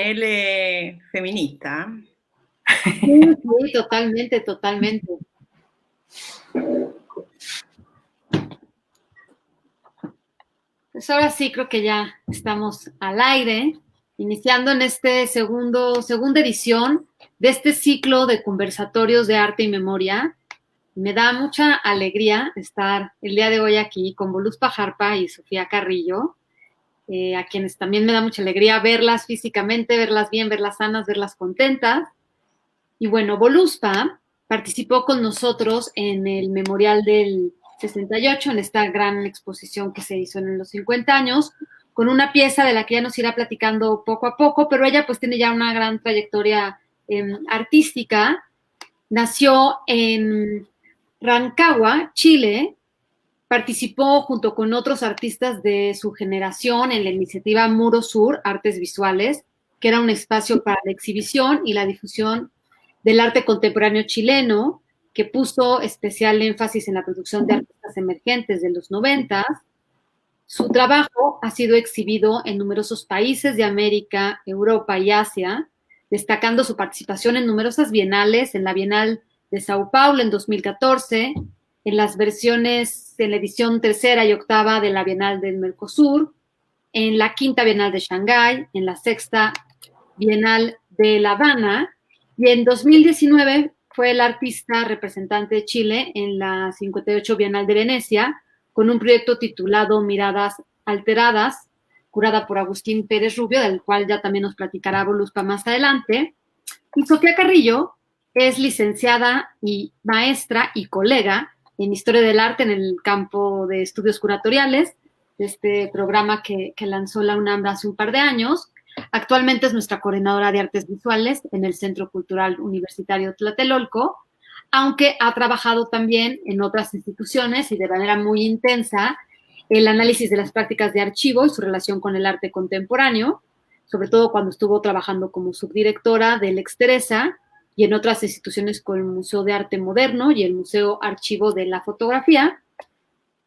Él feminista. Sí, sí, totalmente, totalmente. Pues ahora sí creo que ya estamos al aire, iniciando en este segunda edición de este ciclo de conversatorios de arte y memoria. Me da mucha alegría estar el día de hoy aquí con Voluspa Jarpa y Sofía Carrillo, a quienes también me da mucha alegría verlas físicamente, verlas bien, verlas sanas, verlas contentas. Y bueno, Voluspa participó con nosotros en el Memorial del 68, en esta gran exposición que se hizo en los 50 años, con una pieza de la que ya nos irá platicando poco a poco, pero ella pues tiene ya una gran trayectoria artística. Nació en Rancagua, Chile, participó junto con otros artistas de su generación en la iniciativa Muro Sur, Artes Visuales, que era un espacio para la exhibición y la difusión del arte contemporáneo chileno, que puso especial énfasis en la producción de artistas emergentes de los 90. Su trabajo ha sido exhibido en numerosos países de América, Europa y Asia, destacando su participación en numerosas bienales, en la Bienal de Sao Paulo en 2014, en las versiones, en la edición tercera y octava de la Bienal del Mercosur, en la quinta Bienal de Shanghái, en la sexta Bienal de La Habana, y en 2019 fue el artista representante de Chile en la 58 Bienal de Venecia, con un proyecto titulado Miradas Alteradas, curada por Agustín Pérez Rubio, del cual ya también nos platicará Voluspa más adelante. Y Sofía Carrillo es licenciada y maestra y colega en Historia del Arte en el campo de estudios curatoriales, de este programa que lanzó la UNAM hace un par de años. Actualmente es nuestra coordinadora de artes visuales en el Centro Cultural Universitario Tlatelolco, aunque ha trabajado también en otras instituciones y de manera muy intensa el análisis de las prácticas de archivo y su relación con el arte contemporáneo, sobre todo cuando estuvo trabajando como subdirectora del Exteresa y en otras instituciones como el Museo de Arte Moderno y el Museo Archivo de la Fotografía.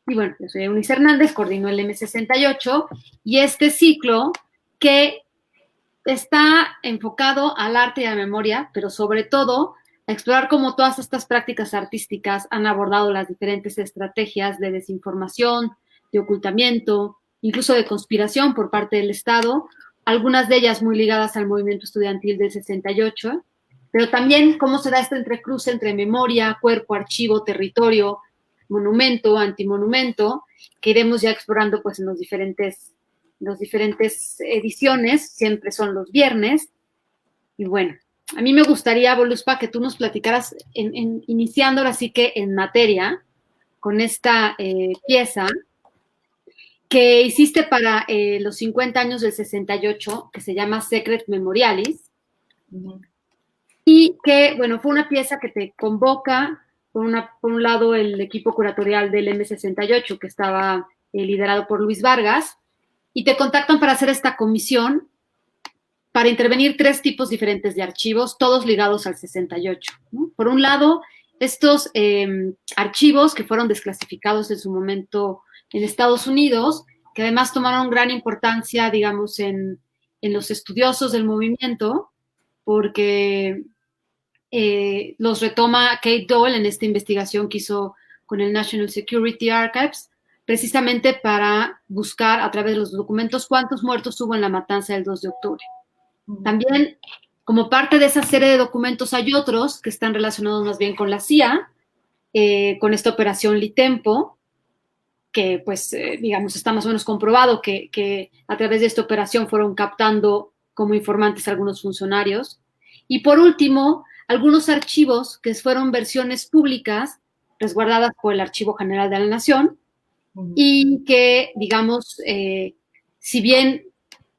Y bueno, yo soy Eunice Hernández, coordino el M68 y este ciclo que está enfocado al arte y a la memoria, pero sobre todo a explorar cómo todas estas prácticas artísticas han abordado las diferentes estrategias de desinformación, de ocultamiento, incluso de conspiración por parte del Estado, algunas de ellas muy ligadas al movimiento estudiantil del 68, pero también cómo se da este entrecruce entre memoria, cuerpo, archivo, territorio, monumento, antimonumento, que iremos ya explorando pues en las diferentes ediciones, siempre son los viernes. Y bueno, a mí me gustaría, Voluspa, que tú nos platicaras, iniciando ahora sí que en materia, con esta pieza que hiciste para los 50 años del 68, que se llama Secret Memorialis, y que, bueno, fue una pieza que te convoca, por un lado, el equipo curatorial del M68, que estaba liderado por Luis Vargas, y te contactan para hacer esta comisión para intervenir tres tipos diferentes de archivos, todos ligados al 68, ¿no? Por un lado, estos archivos que fueron desclasificados en su momento en Estados Unidos, que además tomaron gran importancia, digamos, en los estudiosos del movimiento, porque los retoma Kate Dole en esta investigación que hizo con el National Security Archives, precisamente para buscar a través de los documentos cuántos muertos hubo en la matanza del 2 de octubre. También, como parte de esa serie de documentos, hay otros que están relacionados más bien con la CIA, con esta operación Litempo, que pues, digamos, está más o menos comprobado que a través de esta operación fueron captando como informantes a algunos funcionarios. Y por último, algunos archivos que fueron versiones públicas resguardadas por el Archivo General de la Nación y que, digamos, si bien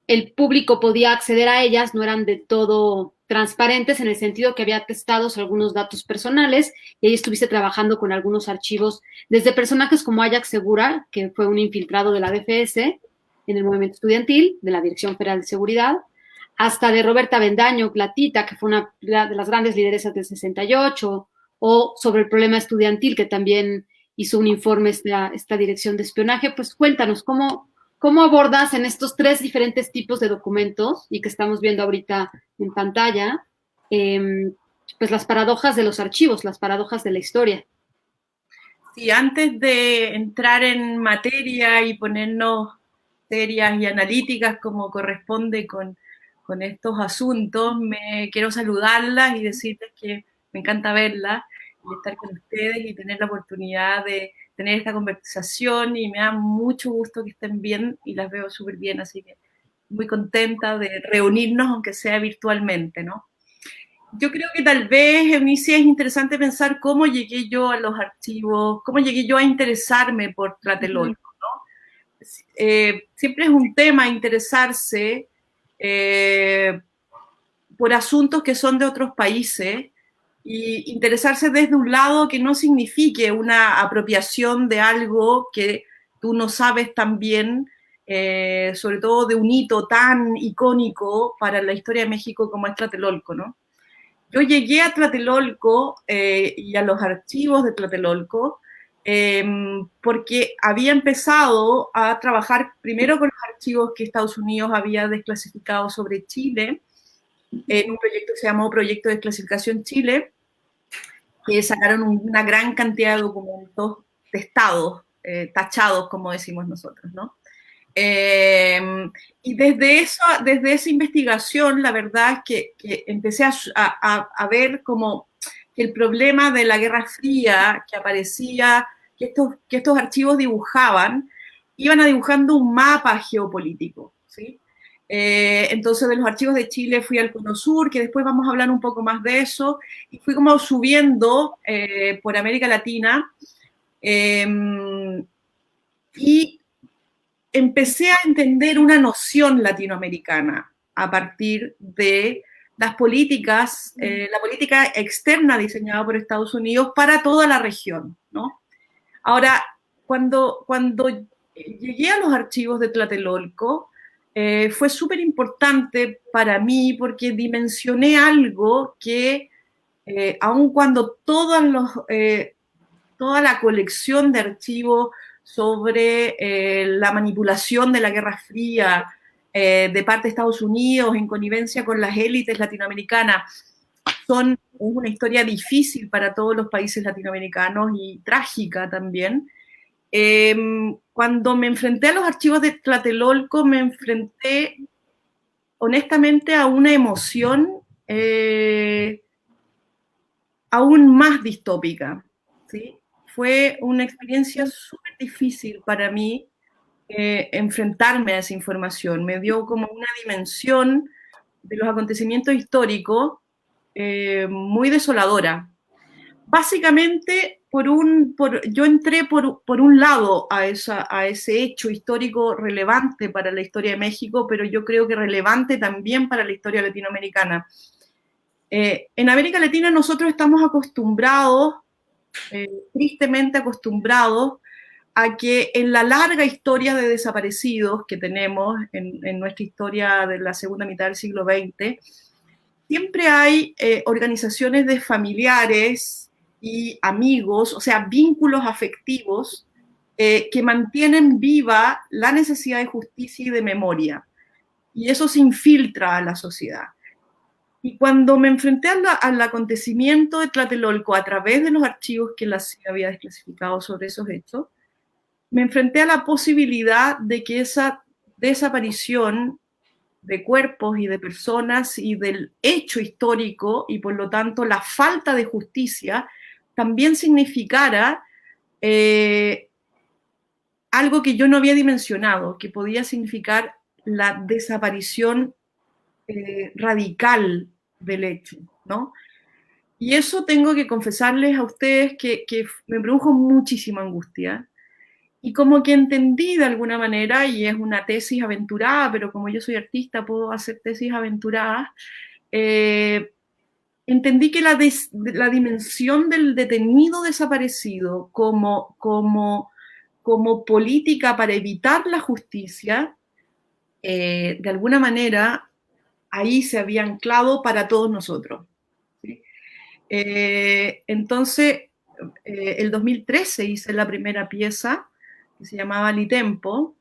el público podía acceder a ellas, no eran de todo transparentes en el sentido que había atestados algunos datos personales y ahí estuviste trabajando con algunos archivos, desde personajes como Ajax Segura, que fue un infiltrado de la DFS en el movimiento estudiantil, de la Dirección Federal de Seguridad, hasta de Roberta Bendaño, Platita, que fue una de las grandes lideresas del 68, o sobre el problema estudiantil, que también hizo un informe esta dirección de espionaje. Pues cuéntanos, ¿cómo ¿cómo abordas en estos tres diferentes tipos de documentos y que estamos viendo ahorita en pantalla, pues las paradojas de los archivos, las paradojas de la historia? Sí, antes de entrar en materia y ponernos serias y analíticas como corresponde con estos asuntos, me quiero saludarlas y decirles que me encanta verlas y estar con ustedes y tener la oportunidad de tener esta conversación y me da mucho gusto que estén bien y las veo súper bien, así que muy contenta de reunirnos aunque sea virtualmente, ¿no? Yo creo que tal vez, Eunice, es interesante pensar cómo llegué yo a los archivos, cómo llegué yo a interesarme por Ujú. Tlatelolco. Siempre es un tema interesarse eh, por asuntos que son de otros países y interesarse desde un lado que no signifique una apropiación de algo que tú no sabes tan bien, sobre todo de un hito tan icónico para la historia de México como es Tlatelolco, ¿no? Yo llegué a Tlatelolco y a los archivos de Tlatelolco eh, porque había empezado a trabajar primero con los archivos que Estados Unidos había desclasificado sobre Chile, en un proyecto que se llamó Proyecto de Desclasificación Chile, que sacaron una gran cantidad de documentos testados, tachados, como decimos nosotros, ¿no? Eh, y desde esa investigación, la verdad es que empecé a ver como que el problema de la Guerra Fría que aparecía, que estos archivos dibujaban, iban a dibujando un mapa geopolítico, ¿sí? Entonces de los archivos de Chile fui al Cono Sur, que después vamos a hablar un poco más de eso, y fui como subiendo por América Latina, eh, y empecé a entender una noción latinoamericana a partir de las políticas, la política externa diseñada por Estados Unidos para toda la región, ¿no? Ahora, cuando llegué a los archivos de Tlatelolco, fue súper importante para mí porque dimensioné algo que, aun cuando toda la colección de archivos sobre la manipulación de la Guerra Fría de parte de Estados Unidos en connivencia con las élites latinoamericanas es una historia difícil para todos los países latinoamericanos y trágica también. Eh, Cuando me enfrenté a los archivos de Tlatelolco, me enfrenté honestamente a una emoción aún más distópica, ¿sí? Fue una experiencia súper difícil para mí enfrentarme a esa información. Me dio como una dimensión de los acontecimientos históricos muy desoladora. Básicamente, yo entré por un lado a ese hecho histórico relevante para la historia de México, pero yo creo que relevante también para la historia latinoamericana. En América Latina nosotros estamos acostumbrados, tristemente acostumbrados, a que en la larga historia de desaparecidos que tenemos en nuestra historia de la segunda mitad del siglo XX, siempre hay organizaciones de familiares y amigos, o sea, vínculos afectivos que mantienen viva la necesidad de justicia y de memoria. Y eso se infiltra a la sociedad. Y cuando me enfrenté al acontecimiento de Tlatelolco a través de los archivos que la CIA había desclasificado sobre esos hechos, me enfrenté a la posibilidad de que esa desaparición de cuerpos y de personas y del hecho histórico y por lo tanto la falta de justicia también significara algo que yo no había dimensionado, que podía significar la desaparición radical del hecho, ¿no? Y eso tengo que confesarles a ustedes que me produjo muchísima angustia. Y como que entendí de alguna manera, y es una tesis aventurada, pero como yo soy artista puedo hacer tesis aventuradas, eh, entendí que la dimensión del detenido desaparecido como política para evitar la justicia, de alguna manera ahí se había anclado para todos nosotros. ¿Sí? Entonces, el 2013 hice la primera pieza que se llamaba Litempo,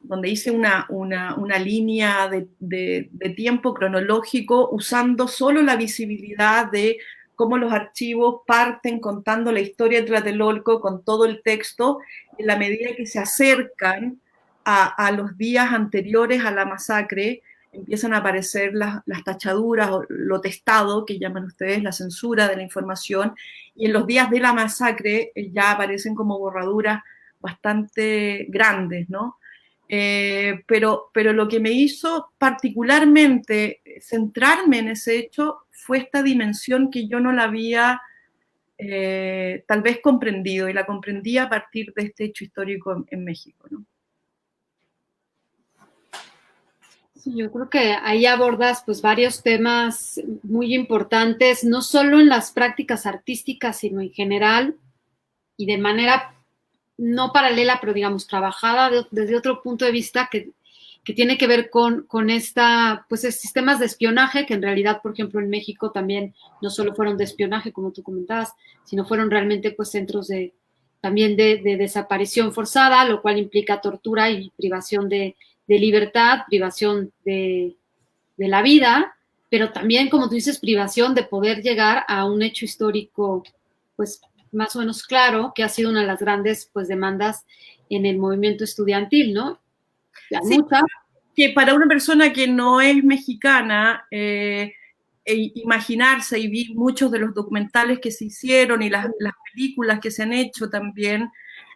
donde hice una línea de tiempo cronológico usando solo la visibilidad de cómo los archivos parten contando la historia de Tlatelolco con todo el texto, en la medida que se acercan a los días anteriores a la masacre, empiezan a aparecer las tachaduras, o lo testado, que llaman ustedes, la censura de la información, y en los días de la masacre ya aparecen como borraduras bastante grandes, ¿no? Pero lo que me hizo particularmente centrarme en ese hecho fue esta dimensión que yo no la había tal vez comprendido, y la comprendí a partir de este hecho histórico en México, ¿no? Sí, yo creo que ahí abordas pues varios temas muy importantes, no solo en las prácticas artísticas, sino en general y de manera no paralela, pero digamos trabajada desde otro punto de vista que tiene que ver con esta, pues sistemas de espionaje, que en realidad, por ejemplo, en México también no solo fueron de espionaje, como tú comentabas, sino fueron realmente pues centros también de desaparición forzada, lo cual implica tortura y privación de libertad, privación de la vida, pero también, como tú dices, privación de poder llegar a un hecho histórico, pues más o menos claro, que ha sido una de las grandes pues demandas en el movimiento estudiantil, ¿no? Sí, que para una persona que no es mexicana, imaginarse, y vi muchos de los documentales que se hicieron y las películas que se han hecho también,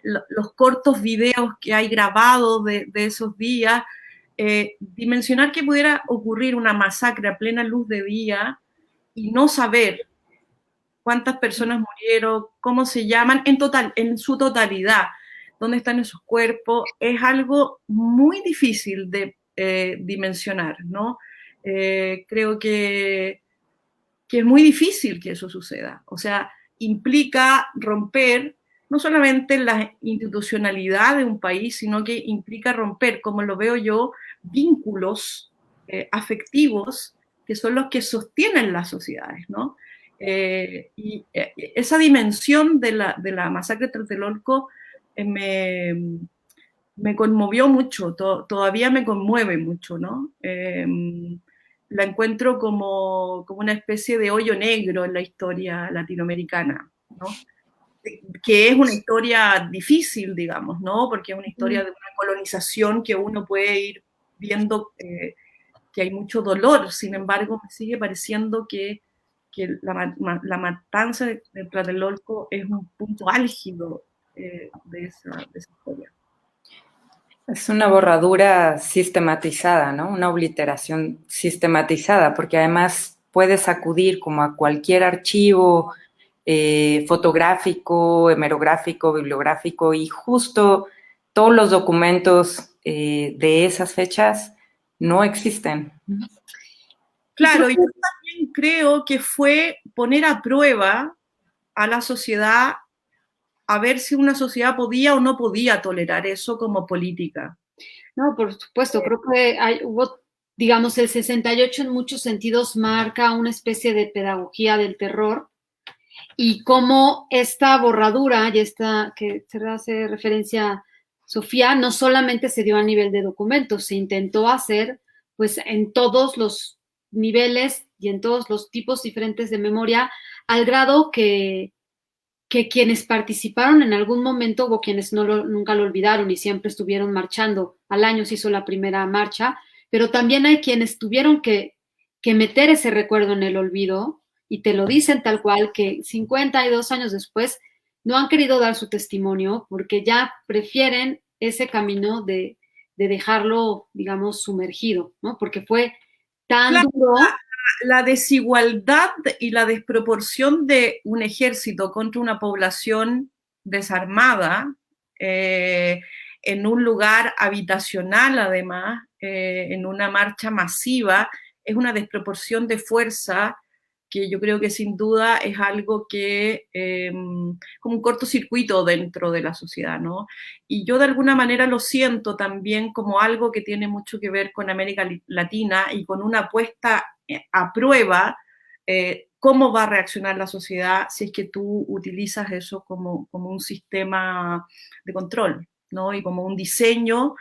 los cortos videos que hay grabados de esos días, dimensionar que pudiera ocurrir una masacre a plena luz de día y no saber cuántas personas murieron, cómo se llaman, en su totalidad, dónde están esos cuerpos, es algo muy difícil de dimensionar, ¿no? Creo que es muy difícil que eso suceda. O sea, implica romper no solamente la institucionalidad de un país, sino que implica romper, como lo veo yo, vínculos afectivos que son los que sostienen las sociedades, ¿no? Y esa dimensión de la masacre de Tlatelolco me conmovió mucho, todavía me conmueve mucho, ¿no? La encuentro como una especie de hoyo negro en la historia latinoamericana, ¿no? Que es una historia difícil, digamos, ¿no? Porque es una historia de una colonización que uno puede ir viendo que hay mucho dolor. Sin embargo, me sigue pareciendo que la matanza de Tlatelolco es un punto álgido de esa historia. Es una borradura sistematizada, ¿no? Una obliteración sistematizada, porque además puedes acudir como a cualquier archivo fotográfico, hemerográfico, bibliográfico, y justo todos los documentos de esas fechas no existen. Claro, yo también creo que fue poner a prueba a la sociedad a ver si una sociedad podía o no podía tolerar eso como política. No, por supuesto, creo que hubo, digamos, el 68 en muchos sentidos marca una especie de pedagogía del terror, y cómo esta borradura y esta que se hace referencia Sofía, no solamente se dio a nivel de documentos, se intentó hacer pues en todos los niveles y en todos los tipos diferentes de memoria, al grado que quienes participaron en algún momento, hubo quienes nunca lo olvidaron y siempre estuvieron marchando. Al año se hizo la primera marcha, pero también hay quienes tuvieron que meter ese recuerdo en el olvido, y te lo dicen tal cual, que 52 años después no han querido dar su testimonio porque ya prefieren ese camino de dejarlo, digamos, sumergido, ¿no? Porque fue tan claro, duro. La desigualdad y la desproporción de un ejército contra una población desarmada, en un lugar habitacional además, en una marcha masiva, es una desproporción de fuerza que yo creo que sin duda es algo que, como un cortocircuito dentro de la sociedad, ¿no? Y yo de alguna manera lo siento también como algo que tiene mucho que ver con América Latina y con una apuesta a prueba cómo va a reaccionar la sociedad si es que tú utilizas eso como un sistema de control, ¿no? Y como un diseño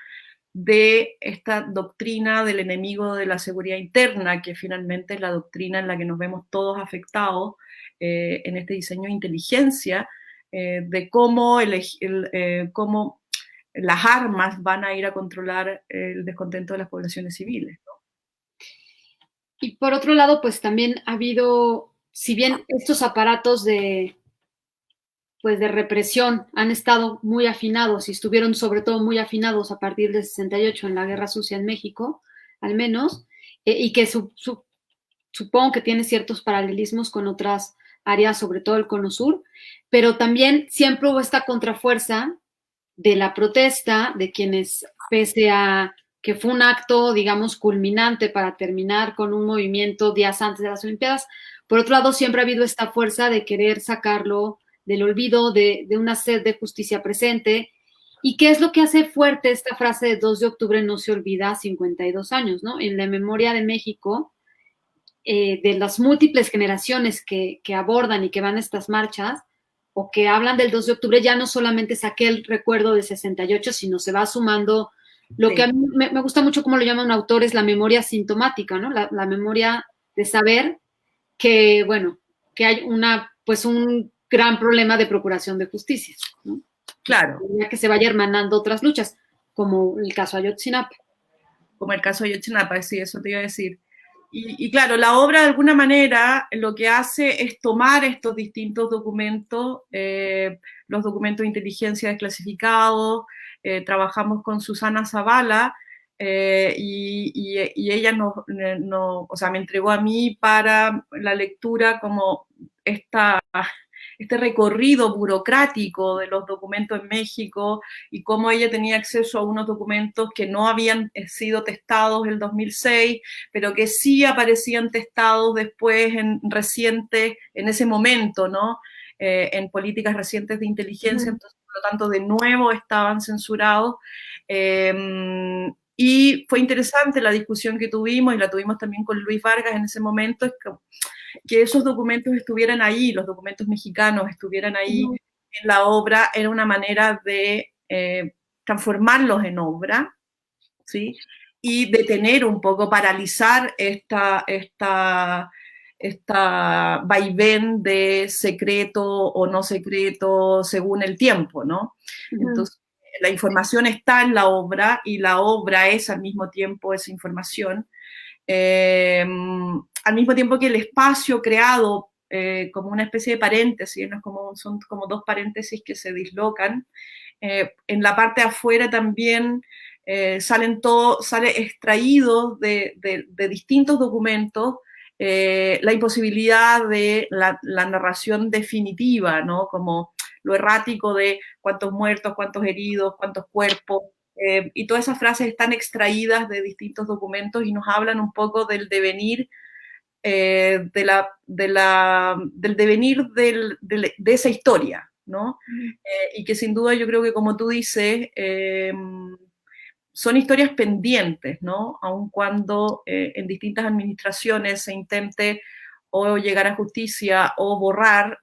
de esta doctrina del enemigo de la seguridad interna, que finalmente es la doctrina en la que nos vemos todos afectados en este diseño de inteligencia, de cómo, cómo las armas van a ir a controlar el descontento de las poblaciones civiles, ¿no? Y por otro lado, pues también ha habido, si bien estos aparatos pues de represión han estado muy afinados y estuvieron sobre todo muy afinados a partir del 68 en la Guerra Sucia en México, al menos, y que supongo que tiene ciertos paralelismos con otras áreas, sobre todo el Cono Sur, pero también siempre hubo esta contrafuerza de la protesta de quienes, pese a que fue un acto, digamos, culminante para terminar con un movimiento días antes de las Olimpiadas, por otro lado siempre ha habido esta fuerza de querer sacarlo del olvido, de una sed de justicia presente. ¿Y qué es lo que hace fuerte esta frase de 2 de octubre no se olvida 52 años, ¿no? En la memoria de México, de las múltiples generaciones que abordan y que van a estas marchas, o que hablan del 2 de octubre, ya no solamente saqué el recuerdo de 68, sino se va sumando lo que a mí me gusta mucho, como lo llama un autor, es la memoria sintomática, ¿no? La memoria de saber que, bueno, que hay pues un gran problema de procuración de justicia, ¿no? Claro. Que se vaya hermanando otras luchas, como el caso Ayotzinapa. Como el caso Ayotzinapa, sí, eso te iba a decir. Y claro, la obra de alguna manera lo que hace es tomar estos distintos documentos, los documentos de inteligencia desclasificados, trabajamos con Susana Zavala, y ella o sea, me entregó a mí para la lectura como este recorrido burocrático de los documentos en México y cómo ella tenía acceso a unos documentos que no habían sido testados en el 2006, pero que sí aparecían testados después en ese momento, ¿no? En políticas recientes de inteligencia, entonces, por lo tanto, de nuevo estaban censurados. Y fue interesante la discusión que tuvimos, y la tuvimos también con Luis Vargas en ese momento, es que esos documentos estuvieran ahí, los documentos mexicanos estuvieran ahí en la obra, era una manera de transformarlos en obra, ¿sí? Y detener un poco, paralizar esta vaivén de secreto o no secreto según el tiempo, ¿no? Entonces, la información está en la obra y la obra es al mismo tiempo esa información. Al mismo tiempo que el espacio creado como una especie de paréntesis, ¿no? Son como dos paréntesis que se dislocan. En la parte de afuera también sale extraído de distintos documentos la imposibilidad de la narración definitiva, ¿no? Como lo errático de cuántos muertos, cuántos heridos, cuántos cuerpos, y todas esas frases están extraídas de distintos documentos y nos hablan un poco del devenir, del devenir de esa historia, ¿no? Y que sin duda yo creo que, como tú dices, son historias pendientes, ¿no? Aun cuando en distintas administraciones se intente o llegar a justicia o borrar,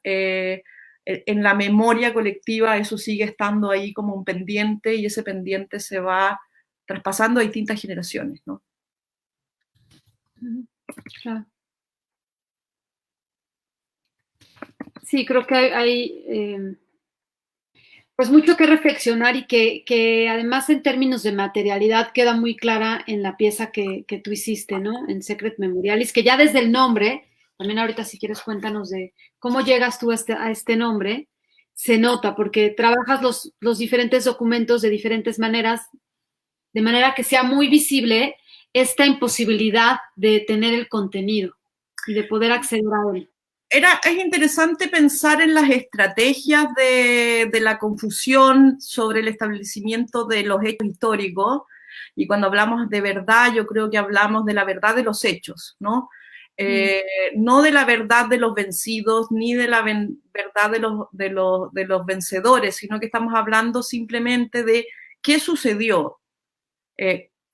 en la memoria colectiva eso sigue estando ahí como un pendiente, y ese pendiente se va traspasando a distintas generaciones, ¿no? Claro. Sí, creo que hay pues mucho que reflexionar, y que además en términos de materialidad queda muy clara en la pieza que tú hiciste, ¿no? En Secret Memorialis, que ya desde el nombre, también ahorita si quieres cuéntanos de cómo llegas tú a este nombre, se nota, porque trabajas los diferentes documentos de diferentes maneras, de manera que sea muy visible esta imposibilidad de tener el contenido y de poder acceder a él. Es interesante pensar en las estrategias de la confusión sobre el establecimiento de los hechos históricos, y cuando hablamos de verdad, yo creo que hablamos de la verdad de los hechos, ¿no? No de la verdad de los vencidos, ni de la verdad de los vencedores, sino que estamos hablando simplemente de qué sucedió,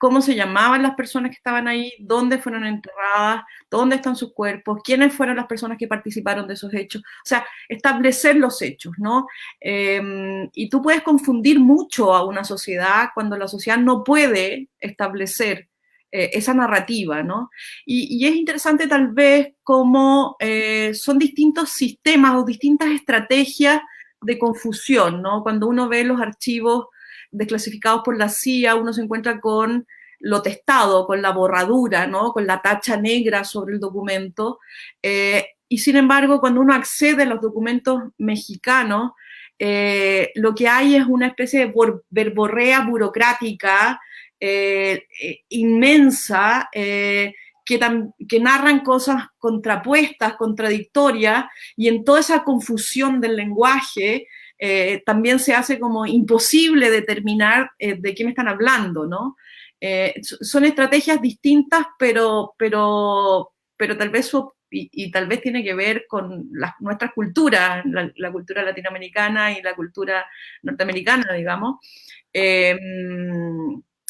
cómo se llamaban las personas que estaban ahí, dónde fueron enterradas, dónde están sus cuerpos, quiénes fueron las personas que participaron de esos hechos. O sea, establecer los hechos, ¿no? Y tú puedes confundir mucho a una sociedad cuando la sociedad no puede establecer esa narrativa, ¿no? Y es interesante tal vez cómo son distintos sistemas o distintas estrategias de confusión, ¿no? Cuando uno ve los archivos desclasificados por la CIA, uno se encuentra con lo testado, con la borradura, ¿no? Con la tacha negra sobre el documento. Y sin embargo, cuando uno accede a los documentos mexicanos, lo que hay es una especie de verborrea burocrática inmensa, que narran cosas contrapuestas, contradictorias, y en toda esa confusión del lenguaje también se hace como imposible determinar de qué me están hablando, ¿no? Son estrategias distintas, pero tal vez y tal vez tiene que ver con nuestras culturas, la cultura latinoamericana y la cultura norteamericana, digamos.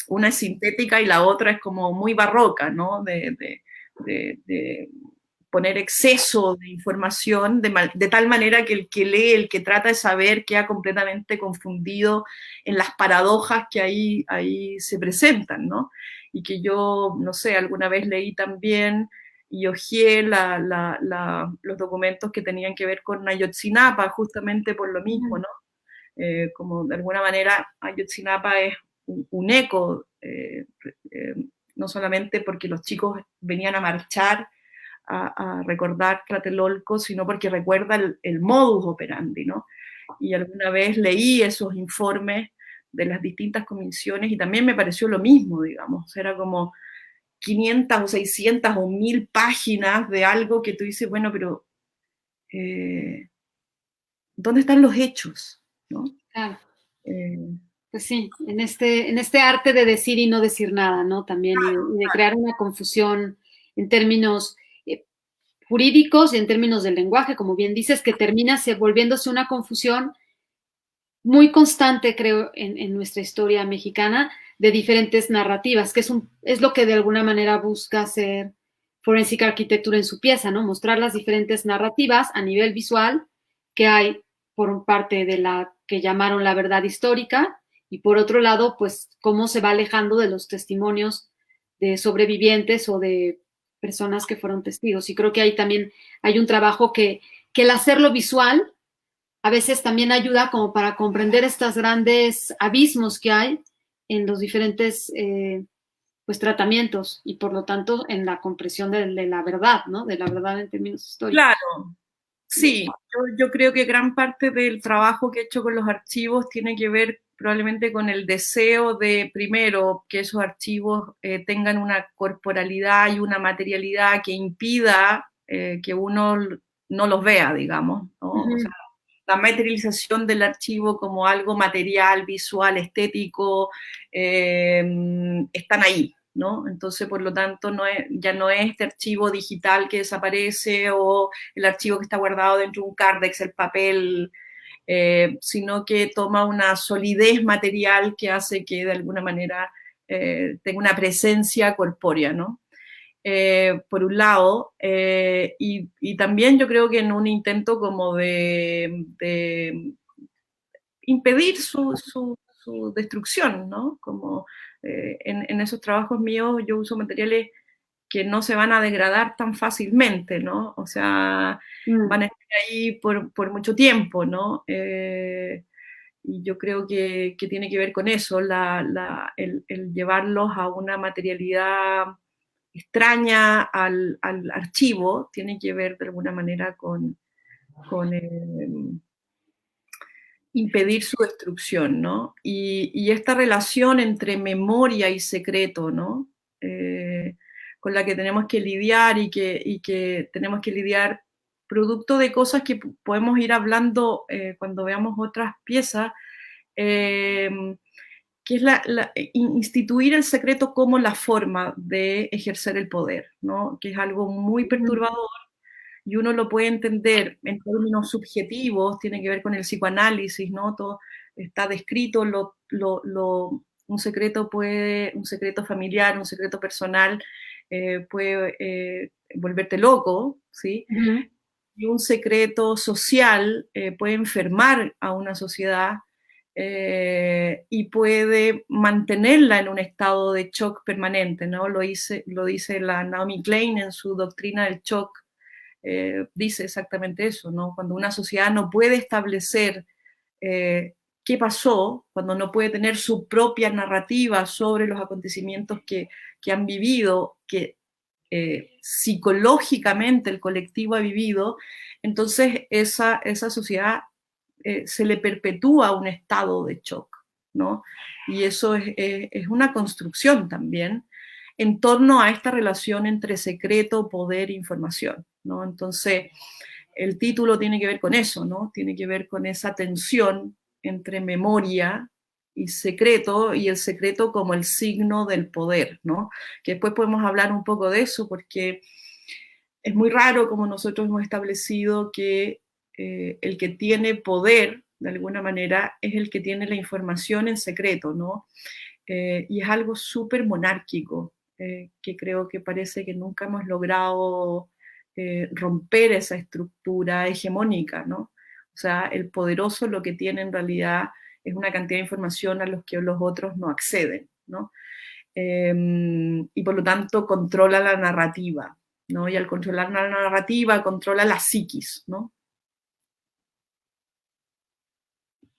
Una es sintética y la otra es como muy barroca, ¿no? De poner exceso de información de tal manera que el que lee, el que trata de saber, queda completamente confundido en las paradojas que ahí se presentan, ¿no? Y que yo, no sé, alguna vez leí también y hojeé los documentos que tenían que ver con Ayotzinapa, justamente por lo mismo, ¿no? Como de alguna manera Ayotzinapa es un eco, no solamente porque los chicos venían a marchar a recordar Tlatelolco, sino porque recuerda el modus operandi, ¿no? Y alguna vez leí esos informes de las distintas comisiones y también me pareció lo mismo, digamos, era como 500 o 600 o 1000 páginas de algo que tú dices, bueno, pero ¿dónde están los hechos? ¿No? Claro. Pues sí, en este arte de decir y no decir nada, ¿no? También, y de crear una confusión en términos jurídicos y en términos del lenguaje, como bien dices, que termina volviéndose una confusión muy constante, creo, en nuestra historia mexicana, de diferentes narrativas, que es lo que de alguna manera busca hacer Forensic Architecture en su pieza, ¿no? Mostrar las diferentes narrativas a nivel visual que hay por parte de la que llamaron la verdad histórica y por otro lado, pues cómo se va alejando de los testimonios de sobrevivientes o de personas que fueron testigos. Y creo que ahí también hay un trabajo que el hacerlo visual a veces también ayuda como para comprender estos grandes abismos que hay en los diferentes pues tratamientos y por lo tanto en la comprensión de la verdad, ¿no? De la verdad en términos históricos. Claro, sí, yo creo que gran parte del trabajo que he hecho con los archivos tiene que ver probablemente con el deseo de, primero, que esos archivos tengan una corporalidad y una materialidad que impida que uno no los vea, digamos, ¿no? O sea, la materialización del archivo como algo material, visual, estético, están ahí, ¿no? Entonces, por lo tanto, ya no es este archivo digital que desaparece o el archivo que está guardado dentro de un Cardex, el papel, sino que toma una solidez material que hace que de alguna manera tenga una presencia corpórea, ¿no? Por un lado, y también yo creo que en un intento como de impedir su destrucción, ¿no? Como en esos trabajos míos yo uso materiales que no se van a degradar tan fácilmente, ¿no? O sea, van a estar ahí por mucho tiempo, ¿no? Y yo creo que tiene que ver con eso, el llevarlos a una materialidad extraña al archivo, tiene que ver de alguna manera con impedir su destrucción, ¿no? Y esta relación entre memoria y secreto, ¿no? Con la que tenemos que lidiar y que tenemos que lidiar producto de cosas que podemos ir hablando cuando veamos otras piezas, que es instituir el secreto como la forma de ejercer el poder, ¿no? Que es algo muy perturbador y uno lo puede entender en términos subjetivos, tiene que ver con el psicoanálisis, ¿no? Todo está descrito un secreto familiar, un secreto personal puede volverte loco, ¿sí? Ujú. Y un secreto social puede enfermar a una sociedad y puede mantenerla en un estado de shock permanente, ¿no? Lo dice la Naomi Klein en su doctrina del shock, dice exactamente eso, ¿no? Cuando una sociedad no puede establecer qué pasó, cuando no puede tener su propia narrativa sobre los acontecimientos que han vivido, que psicológicamente el colectivo ha vivido, entonces esa sociedad se le perpetúa un estado de shock, ¿no? Y eso es una construcción también en torno a esta relación entre secreto, poder e información, ¿no? Entonces, el título tiene que ver con eso, ¿no? Tiene que ver con esa tensión entre memoria y secreto, y el secreto como el signo del poder, ¿no? Que después podemos hablar un poco de eso, porque es muy raro como nosotros hemos establecido que el que tiene poder, de alguna manera, es el que tiene la información en secreto, ¿no? Y es algo súper monárquico, que creo que parece que nunca hemos logrado romper esa estructura hegemónica, ¿no? O sea, el poderoso lo que tiene en realidad es una cantidad de información a los que los otros no acceden, ¿no? Y por lo tanto controla la narrativa, ¿no? Y al controlar la narrativa controla la psiquis, ¿no?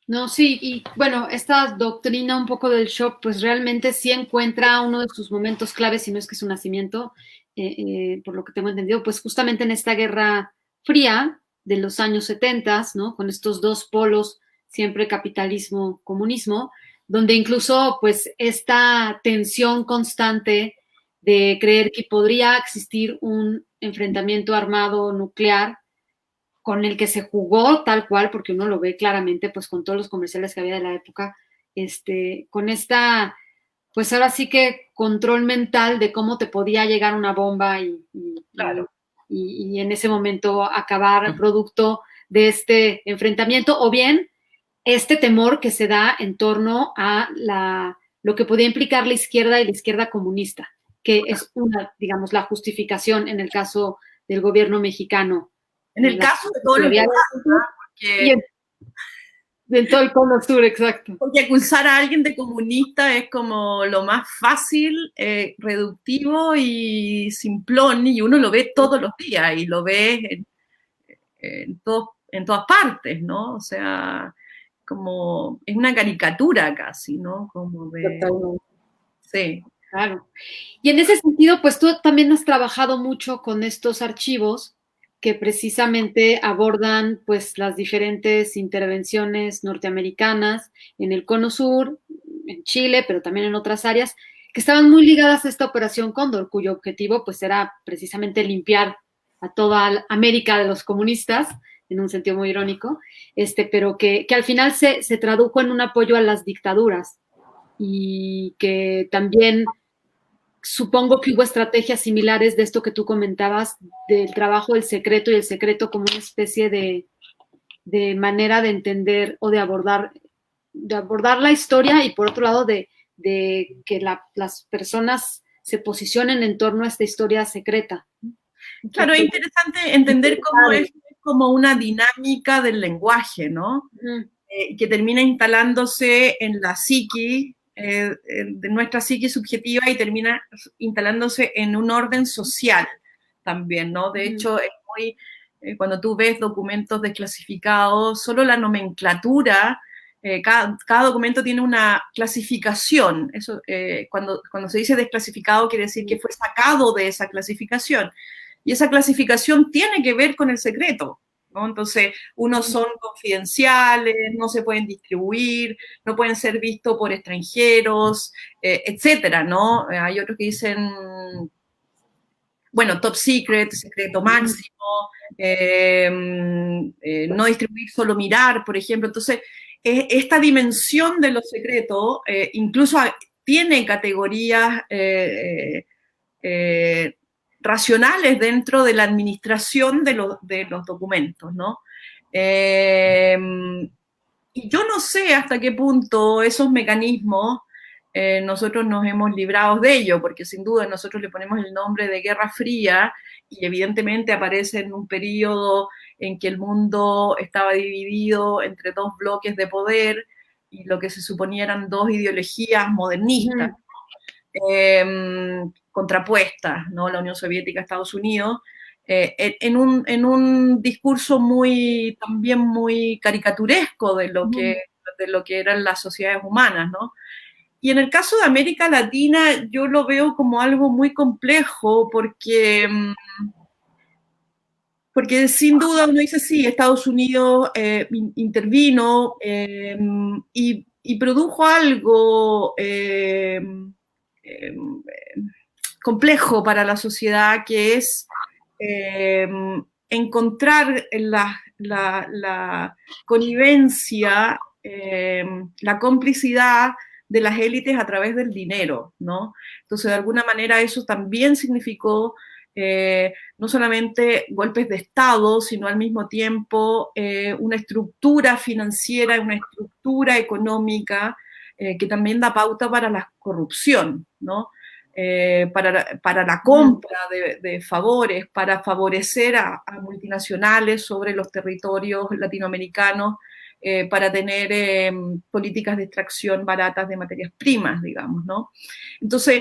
No, sí, y bueno, esta doctrina un poco del shock, pues realmente sí encuentra uno de sus momentos claves, si no es que su nacimiento, por lo que tengo entendido, pues justamente en esta Guerra Fría de los años 70, ¿no? Con estos dos polos, siempre capitalismo, comunismo, donde incluso pues esta tensión constante de creer que podría existir un enfrentamiento armado nuclear con el que se jugó tal cual, porque uno lo ve claramente, pues con todos los comerciales que había de la época, con esta, pues ahora sí que control mental de cómo te podía llegar una bomba Claro. y en ese momento acabar producto de este enfrentamiento, o bien este temor que se da en torno a lo que podía implicar la izquierda y la izquierda comunista, que es una, digamos, la justificación en el caso del gobierno mexicano. En el caso de todos los y en todo el cono sur, exacto. Porque acusar a alguien de comunista es como lo más fácil, reductivo y simplón, y uno lo ve todos los días y lo ve en todas partes, ¿no? O sea, como es una caricatura casi, ¿no? Como de... Totalmente. Sí. Claro. Y en ese sentido, pues tú también has trabajado mucho con estos archivos que precisamente abordan pues las diferentes intervenciones norteamericanas en el Cono Sur, en Chile, pero también en otras áreas, que estaban muy ligadas a esta Operación Cóndor, cuyo objetivo pues era precisamente limpiar a toda América de los comunistas, en un sentido muy irónico, pero que al final se tradujo en un apoyo a las dictaduras y que también supongo que hubo estrategias similares de esto que tú comentabas, del trabajo del secreto y el secreto como una especie de manera de entender o de abordar la historia y por otro lado de que las personas se posicionen en torno a esta historia secreta. Claro, es interesante entender cómo es como una dinámica del lenguaje, ¿no? Que termina instalándose en la psique, de nuestra psique subjetiva y termina instalándose en un orden social también, ¿no? De hecho, es muy, cuando tú ves documentos desclasificados, solo la nomenclatura, cada documento tiene una clasificación. Eso, cuando se dice desclasificado quiere decir que fue sacado de esa clasificación. Y esa clasificación tiene que ver con el secreto, ¿no? Entonces, unos son confidenciales, no se pueden distribuir, no pueden ser vistos por extranjeros, etcétera, ¿no? Hay otros que dicen, bueno, top secret, secreto máximo, no distribuir, solo mirar, por ejemplo. Entonces, esta dimensión de lo secreto incluso tiene categorías racionales dentro de la administración de los documentos, ¿no? Y yo no sé hasta qué punto esos mecanismos nosotros nos hemos librado de ello, porque sin duda nosotros le ponemos el nombre de Guerra Fría y evidentemente aparece en un periodo en que el mundo estaba dividido entre dos bloques de poder y lo que se suponía eran dos ideologías modernistas, contrapuestas, ¿no? La Unión Soviética, Estados Unidos, en un discurso también muy caricaturesco de lo que eran las sociedades humanas, ¿no? Y en el caso de América Latina, yo lo veo como algo muy complejo porque sin duda uno dice, sí, Estados Unidos intervino y produjo algo complejo para la sociedad, que es encontrar la connivencia, la complicidad de las élites a través del dinero, ¿no? Entonces, de alguna manera, eso también significó no solamente golpes de Estado, sino al mismo tiempo una estructura financiera, una estructura económica que también da pauta para la corrupción, ¿no? Para la compra de favores, para favorecer a multinacionales sobre los territorios latinoamericanos, para tener políticas de extracción baratas de materias primas, digamos, ¿no? Entonces,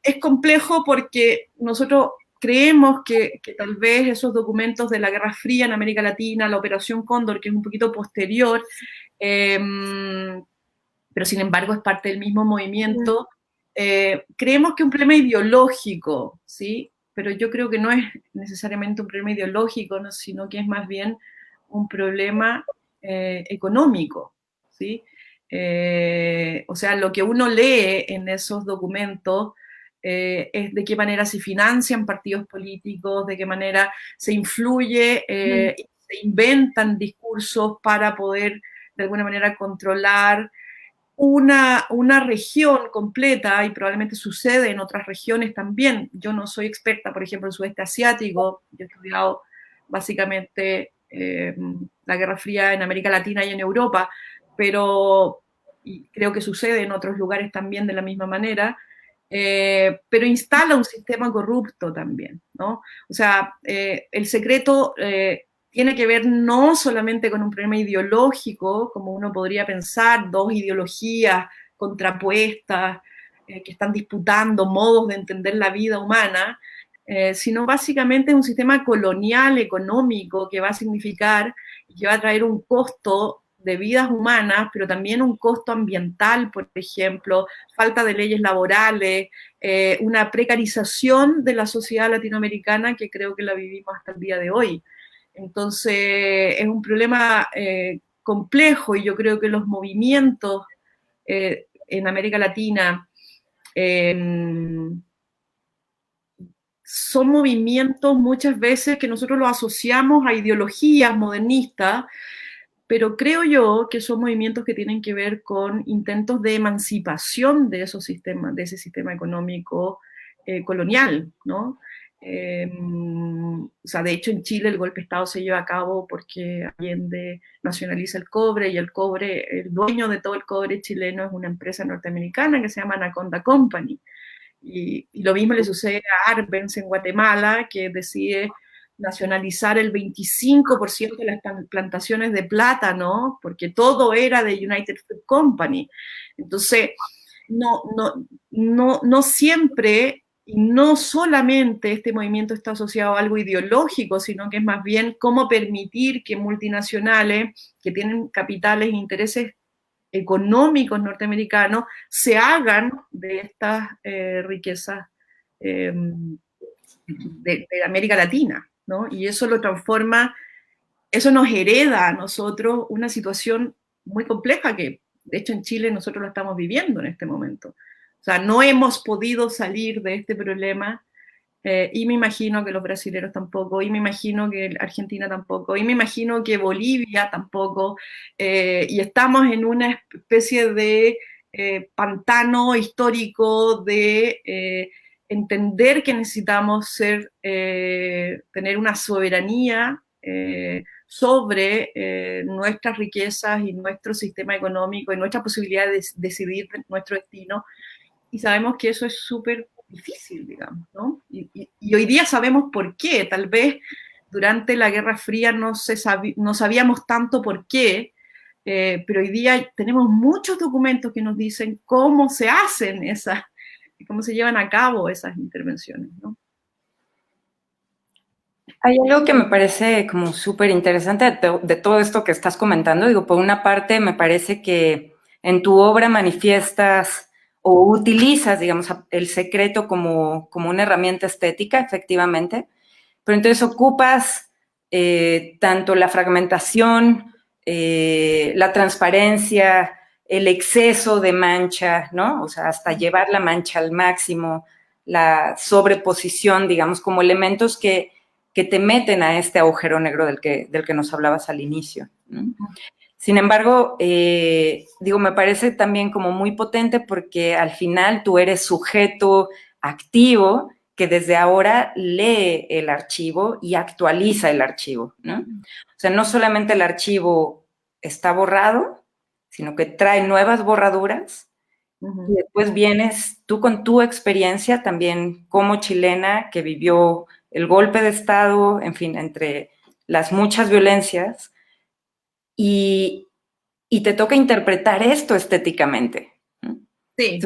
es complejo porque nosotros creemos que tal vez esos documentos de la Guerra Fría en América Latina, la Operación Cóndor, que es un poquito posterior, pero sin embargo es parte del mismo movimiento, creemos que es un problema ideológico, ¿sí? Pero yo creo que no es necesariamente un problema ideológico, ¿no? Sino que es más bien un problema económico, ¿sí? O sea, lo que uno lee en esos documentos es de qué manera se financian partidos políticos, de qué manera se influye, se inventan discursos para poder de alguna manera controlar una región completa, y probablemente sucede en otras regiones también. Yo no soy experta, por ejemplo, en sudeste asiático, yo he estudiado básicamente la Guerra Fría en América Latina y en Europa, pero y creo que sucede en otros lugares también de la misma manera, pero instala un sistema corrupto también, ¿no? O sea, el secreto tiene que ver no solamente con un problema ideológico, como uno podría pensar, dos ideologías contrapuestas que están disputando modos de entender la vida humana, sino básicamente es un sistema colonial económico que va a significar y que va a traer un costo de vidas humanas, pero también un costo ambiental, por ejemplo, falta de leyes laborales, una precarización de la sociedad latinoamericana que creo que la vivimos hasta el día de hoy. Entonces, es un problema complejo y yo creo que los movimientos en América Latina son movimientos muchas veces que nosotros los asociamos a ideologías modernistas, pero creo yo que son movimientos que tienen que ver con intentos de emancipación de esos sistemas, de ese sistema económico colonial, ¿no? O sea, de hecho en Chile el golpe de Estado se lleva a cabo porque Allende nacionaliza el cobre y el dueño de todo el cobre chileno es una empresa norteamericana que se llama Anaconda Company. Y lo mismo le sucede a Arbenz en Guatemala, que decide nacionalizar el 25% de las plantaciones de plátano, porque todo era de United Fruit Company. Entonces, no siempre y no solamente este movimiento está asociado a algo ideológico, sino que es más bien cómo permitir que multinacionales que tienen capitales e intereses económicos norteamericanos se hagan de estas riquezas de América Latina, ¿no? Y eso lo transforma, eso nos hereda a nosotros una situación muy compleja que, de hecho, en Chile nosotros lo estamos viviendo en este momento. O sea, no hemos podido salir de este problema y me imagino que los brasileños tampoco, y me imagino que Argentina tampoco, y me imagino que Bolivia tampoco, y estamos en una especie de pantano histórico de entender que necesitamos tener una soberanía sobre nuestras riquezas y nuestro sistema económico y nuestra posibilidad de decidir nuestro destino, y sabemos que eso es súper difícil, digamos, ¿no? Y hoy día sabemos por qué. Tal vez durante la Guerra Fría no sabíamos tanto por qué, pero hoy día tenemos muchos documentos que nos dicen cómo se hacen esas, cómo se llevan a cabo esas intervenciones, ¿no? Hay algo que me parece como súper interesante de todo esto que estás comentando. Digo, por una parte, me parece que en tu obra manifiestas o utilizas, digamos, el secreto como una herramienta estética, efectivamente, pero entonces ocupas tanto la fragmentación, la transparencia, el exceso de mancha, ¿no? O sea, hasta llevar la mancha al máximo, la sobreposición, digamos, como elementos que te meten a este agujero negro del que nos hablabas al inicio, ¿no? Sin embargo, digo, me parece también como muy potente porque al final tú eres sujeto activo que desde ahora lee el archivo y actualiza el archivo, ¿no? O sea, no solamente el archivo está borrado, sino que trae nuevas borraduras. Y después vienes tú con tu experiencia también como chilena que vivió el golpe de Estado, en fin, entre las muchas violencias, y te toca interpretar esto estéticamente. Sí.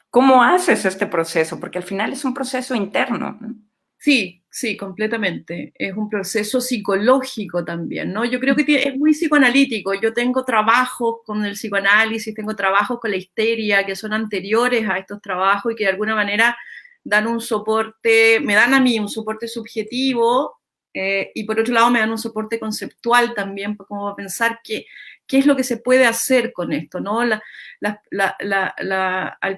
¿Cómo haces este proceso? Porque al final es un proceso interno, ¿no? Sí, sí, completamente. Es un proceso psicológico también, ¿no? Yo creo que es muy psicoanalítico. Yo tengo trabajos con el psicoanálisis, tengo trabajos con la histeria que son anteriores a estos trabajos y que de alguna manera dan un soporte, me dan a mí un soporte subjetivo, y por otro lado me dan un soporte conceptual también, como a pensar qué es lo que se puede hacer con esto, ¿no? Al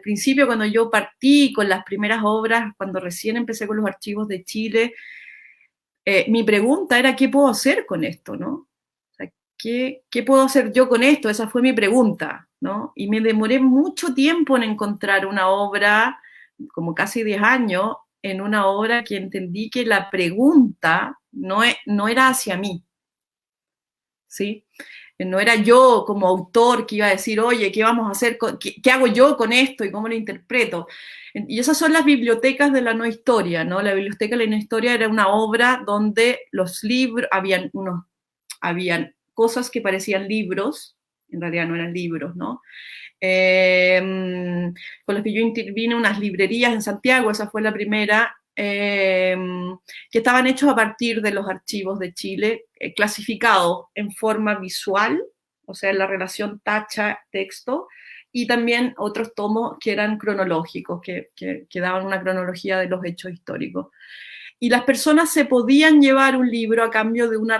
principio, cuando yo partí con las primeras obras, cuando recién empecé con los archivos de Chile, mi pregunta era, ¿qué puedo hacer con esto, no? O sea, ¿qué puedo hacer yo con esto? Esa fue mi pregunta, ¿no? Y me demoré mucho tiempo en encontrar una obra, como casi 10 años, en una obra que entendí que la pregunta no era hacia mí, ¿sí? No era yo como autor que iba a decir, oye, ¿qué vamos a hacer? ¿Qué hago yo con esto y cómo lo interpreto? Y esas son las bibliotecas de la no historia, ¿no? La biblioteca de la no historia era una obra donde los libros, habían cosas que parecían libros, en realidad no eran libros, ¿no? Con las que yo intervine unas librerías en Santiago, esa fue la primera, que estaban hechos a partir de los archivos de Chile, clasificados en forma visual, o sea, en la relación tacha-texto, y también otros tomos que eran cronológicos, que daban una cronología de los hechos históricos. Y las personas se podían llevar un libro a cambio de una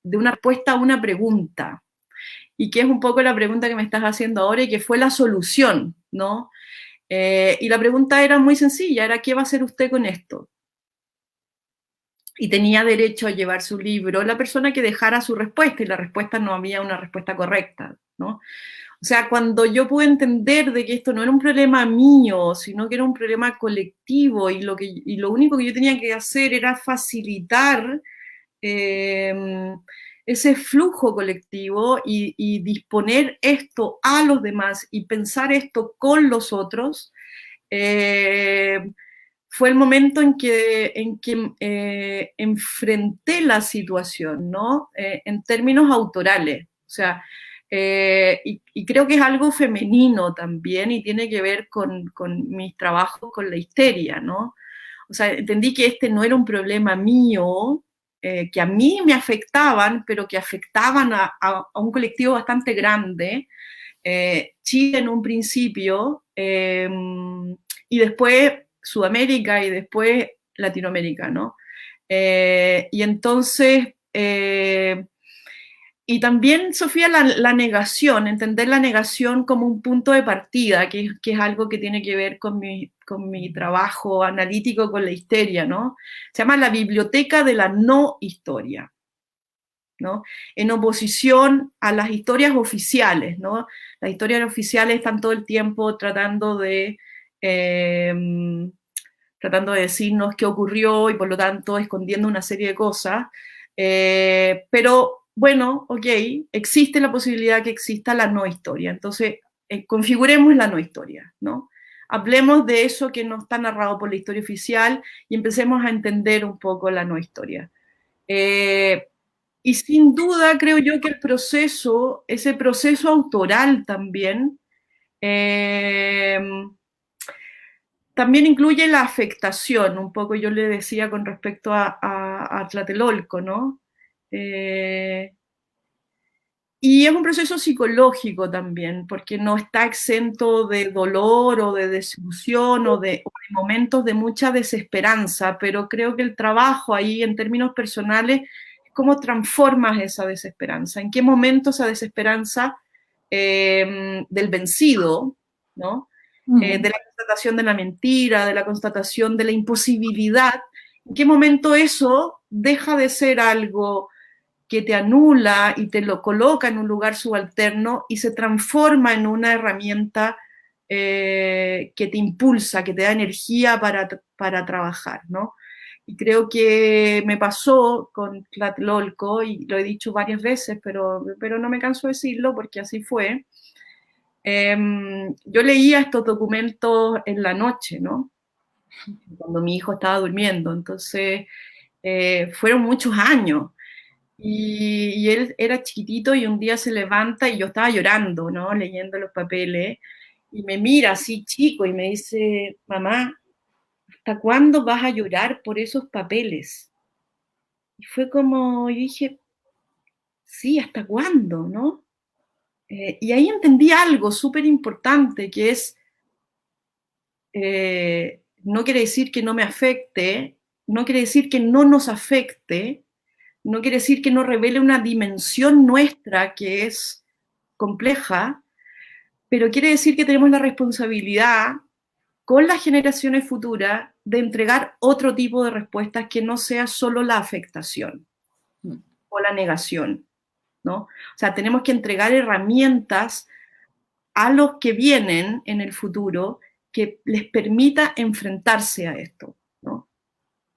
respuesta a una pregunta, y que es un poco la pregunta que me estás haciendo ahora y que fue la solución, ¿no? Y la pregunta era muy sencilla, era ¿qué va a hacer usted con esto? Y tenía derecho a llevar su libro la persona que dejara su respuesta, y la respuesta no había una respuesta correcta, ¿no? O sea, cuando yo pude entender de que esto no era un problema mío, sino que era un problema colectivo, y lo único que yo tenía que hacer era facilitar ese flujo colectivo y disponer esto a los demás y pensar esto con los otros, fue el momento en que enfrenté la situación, ¿no? En términos autorales. O sea, y creo que es algo femenino también y tiene que ver con mis trabajos con la histeria, ¿no? O sea, entendí que este no era un problema mío, que a mí me afectaban, pero que afectaban a un colectivo bastante grande, Chile en un principio, y después Sudamérica y después Latinoamérica, ¿no? Y entonces, y también, Sofía, la negación, entender la negación como un punto de partida, que es algo que tiene que ver con mi trabajo analítico con la histeria, ¿no? Se llama la biblioteca de la no historia, ¿no? En oposición a las historias oficiales, ¿no? Las historias oficiales están todo el tiempo eh, tratando de decirnos qué ocurrió y por lo tanto escondiendo una serie de cosas. Pero bueno, ok, existe la posibilidad que exista la no historia. Entonces, configuremos la no historia, ¿no? Hablemos de eso que no está narrado por la historia oficial y empecemos a entender un poco la no historia. Y sin duda creo yo que el proceso, ese proceso autoral también, también incluye la afectación, un poco yo le decía con respecto a Tlatelolco, ¿no? Y es un proceso psicológico también, porque no está exento de dolor o de desilusión o de momentos de mucha desesperanza, pero creo que el trabajo ahí en términos personales es cómo transformas esa desesperanza, en qué momento esa desesperanza del vencido, ¿no? De la constatación de la mentira, de la constatación de la imposibilidad, en qué momento eso deja de ser algo que te anula y te lo coloca en un lugar subalterno y se transforma en una herramienta que te impulsa, que te da energía para trabajar, ¿no? Y creo que me pasó con Tlatelolco, y lo he dicho varias veces, pero no me canso de decirlo porque así fue. Yo leía estos documentos en la noche, ¿no? Cuando mi hijo estaba durmiendo, entonces fueron muchos años. Y él era chiquitito y un día se levanta y yo estaba llorando, ¿no? Leyendo los papeles. Y me mira así chico y me dice, mamá, ¿hasta cuándo vas a llorar por esos papeles? Y fue como, yo dije, sí, ¿hasta cuándo, no? Y ahí entendí algo súper importante, que es, no quiere decir que no me afecte, no quiere decir que no nos afecte, no quiere decir que no revele una dimensión nuestra que es compleja, pero quiere decir que tenemos la responsabilidad con las generaciones futuras de entregar otro tipo de respuestas que no sea solo la afectación o la negación, ¿no? O sea, tenemos que entregar herramientas a los que vienen en el futuro que les permita enfrentarse a esto, ¿no?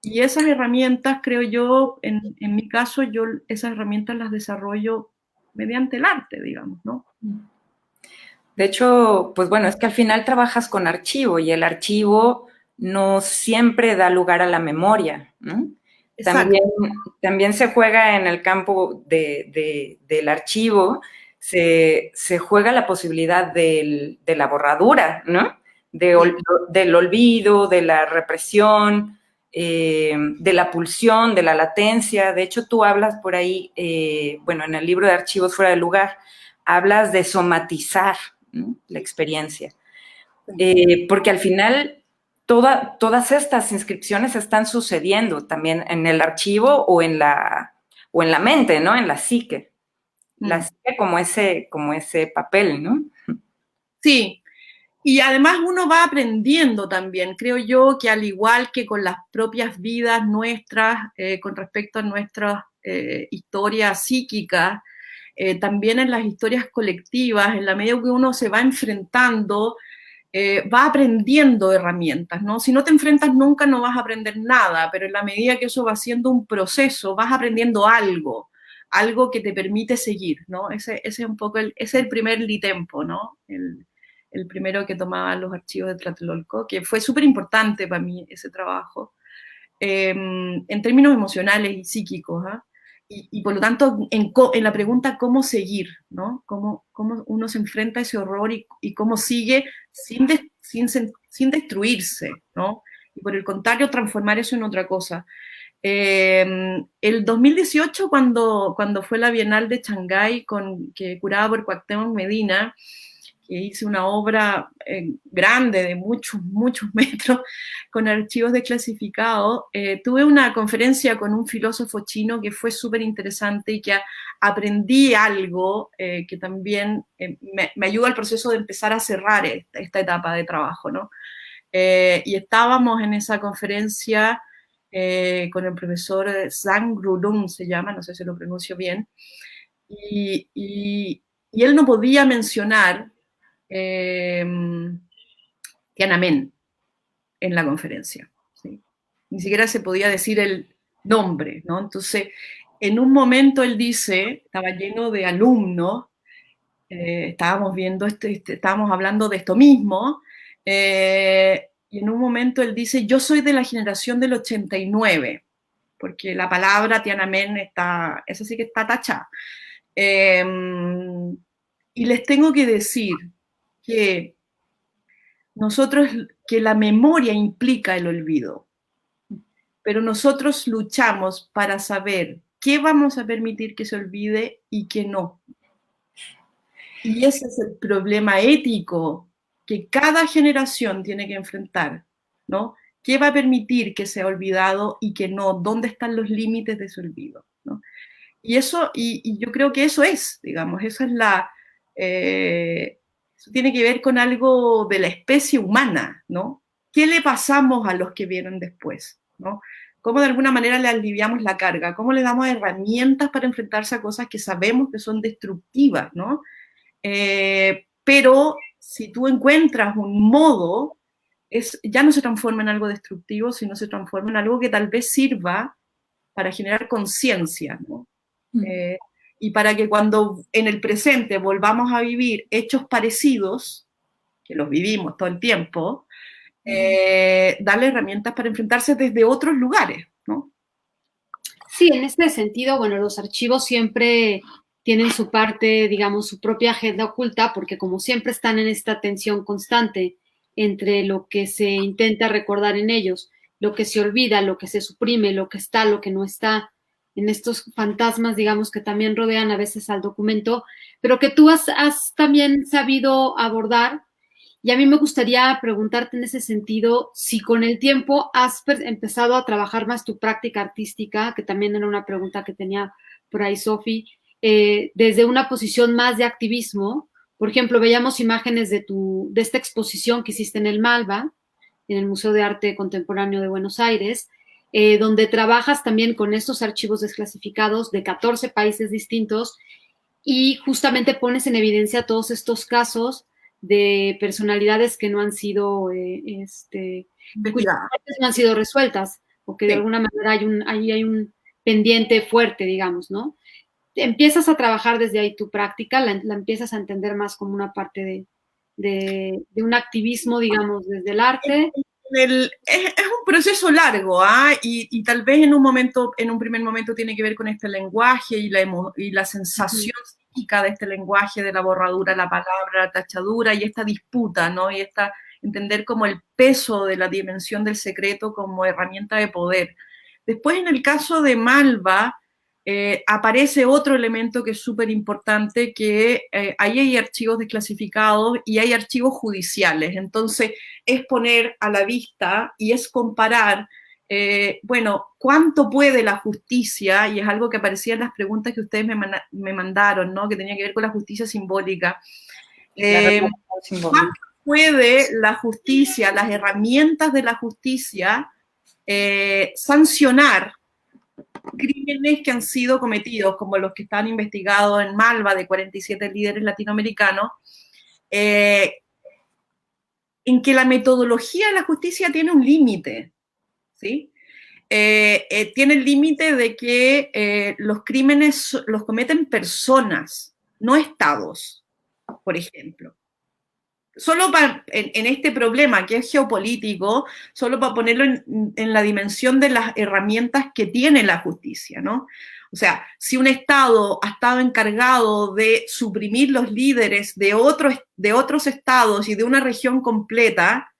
Y esas herramientas, creo yo, en mi caso, yo esas herramientas las desarrollo mediante el arte, digamos, ¿no? De hecho, pues bueno, es que al final trabajas con archivo y el archivo no siempre da lugar a la memoria, ¿no? También, también se juega en el campo del archivo, se juega la posibilidad de la borradura, ¿no? Del olvido, de la represión, de la pulsión, de la latencia. De hecho, tú hablas por ahí, bueno, en el libro de Archivos Fuera de Lugar, hablas de somatizar, ¿no? La experiencia. Porque al final todas estas inscripciones están sucediendo también en el archivo o en la mente, ¿no? En la psique. La psique como ese papel, ¿no? Sí, y además uno va aprendiendo también, creo yo, que al igual que con las propias vidas nuestras, con respecto a nuestras historias psíquicas, también en las historias colectivas, en la medida que uno se va enfrentando, va aprendiendo herramientas, ¿no? Si no te enfrentas nunca no vas a aprender nada, pero en la medida que eso va siendo un proceso, vas aprendiendo algo, algo que te permite seguir, ¿no? Ese es un poco ese es el primer litempo, ¿no? El primero que tomaba los archivos de Tlatelolco, que fue súper importante para mí ese trabajo, en términos emocionales y psíquicos, ¿eh? Y por lo tanto, en la pregunta cómo seguir, ¿no? Cómo uno se enfrenta a ese horror y cómo sigue sin destruirse, ¿no? Y por el contrario, transformar eso en otra cosa. El 2018, cuando fue la Bienal de Shanghái, que curada por Cuauhtémoc Medina, que hice una obra grande de muchos, muchos metros con archivos desclasificados, tuve una conferencia con un filósofo chino que fue súper interesante y que aprendí algo que también me ayuda al proceso de empezar a cerrar esta etapa de trabajo, ¿no? Y estábamos en esa conferencia con el profesor Zhang Rulun, se llama, no sé si lo pronuncio bien, y él no podía mencionar Tiananmen en la conferencia, ¿sí? Ni siquiera se podía decir el nombre, ¿no? Entonces, en un momento él dice, estaba lleno de alumnos, estábamos viendo, estábamos hablando de esto mismo, y en un momento él dice, yo soy de la generación del 89, porque la palabra Tiananmen está, eso sí que está tachada. Y les tengo que decir que nosotros, que la memoria implica el olvido, pero nosotros luchamos para saber qué vamos a permitir que se olvide y qué no. Y ese es el problema ético que cada generación tiene que enfrentar, ¿no? ¿Qué va a permitir que sea olvidado y qué no? ¿Dónde están los límites de ese olvido? ¿No? Y eso, y yo creo que eso es, digamos, eso es eso tiene que ver con algo de la especie humana, ¿no? ¿Qué le pasamos a los que vienen después, ¿no? ¿Cómo de alguna manera le aliviamos la carga? ¿Cómo le damos herramientas para enfrentarse a cosas que sabemos que son destructivas, ¿no? Pero si tú encuentras un modo, ya no se transforma en algo destructivo, sino se transforma en algo que tal vez sirva para generar conciencia, ¿no? Y para que cuando en el presente volvamos a vivir hechos parecidos, que los vivimos todo el tiempo, darle herramientas para enfrentarse desde otros lugares, ¿no? Sí, en este sentido, bueno, los archivos siempre tienen su parte, digamos, su propia agenda oculta, porque como siempre están en esta tensión constante entre lo que se intenta recordar en ellos, lo que se olvida, lo que se suprime, lo que está, lo que no está, en estos fantasmas, digamos, que también rodean a veces al documento, pero que tú has también sabido abordar. Y a mí me gustaría preguntarte en ese sentido si con el tiempo has empezado a trabajar más tu práctica artística, que también era una pregunta que tenía por ahí Sofi, desde una posición más de activismo. Por ejemplo, veíamos imágenes de esta exposición que hiciste en el Malva, en el Museo de Arte Contemporáneo de Buenos Aires, donde trabajas también con estos archivos desclasificados de 14 países distintos y justamente pones en evidencia todos estos casos de personalidades que no han sido, cuyas partes no han sido resueltas, o que de alguna manera hay un pendiente fuerte, digamos, ¿no? Empiezas a trabajar desde ahí tu práctica, la empiezas a entender más como una parte de un activismo, digamos, desde el arte. Es un proceso largo, y tal vez en un primer momento tiene que ver con este lenguaje y la sensación psíquica de este lenguaje, de la borradura, la palabra, la tachadura y esta disputa, ¿no? Y entender como el peso de la dimensión del secreto como herramienta de poder. Después, en el caso de Malva, aparece otro elemento que es súper importante, que ahí hay archivos desclasificados y hay archivos judiciales. Entonces, es poner a la vista y es comparar, bueno, cuánto puede la justicia, y es algo que aparecía en las preguntas que ustedes me mandaron, ¿no? Que tenía que ver con la justicia simbólica. ¿Cuánto puede la justicia, las herramientas de la justicia, sancionar crímenes que han sido cometidos, como los que están investigados en Malva, de 47 líderes latinoamericanos, en que la metodología de la justicia tiene un límite, ¿sí? Tiene el límite de que los crímenes los cometen personas, no estados, por ejemplo. Solo en este problema que es geopolítico, solo para ponerlo en la dimensión de las herramientas que tiene la justicia, ¿no? O sea, si un Estado ha estado encargado de suprimir los líderes de otros estados y de una región completa,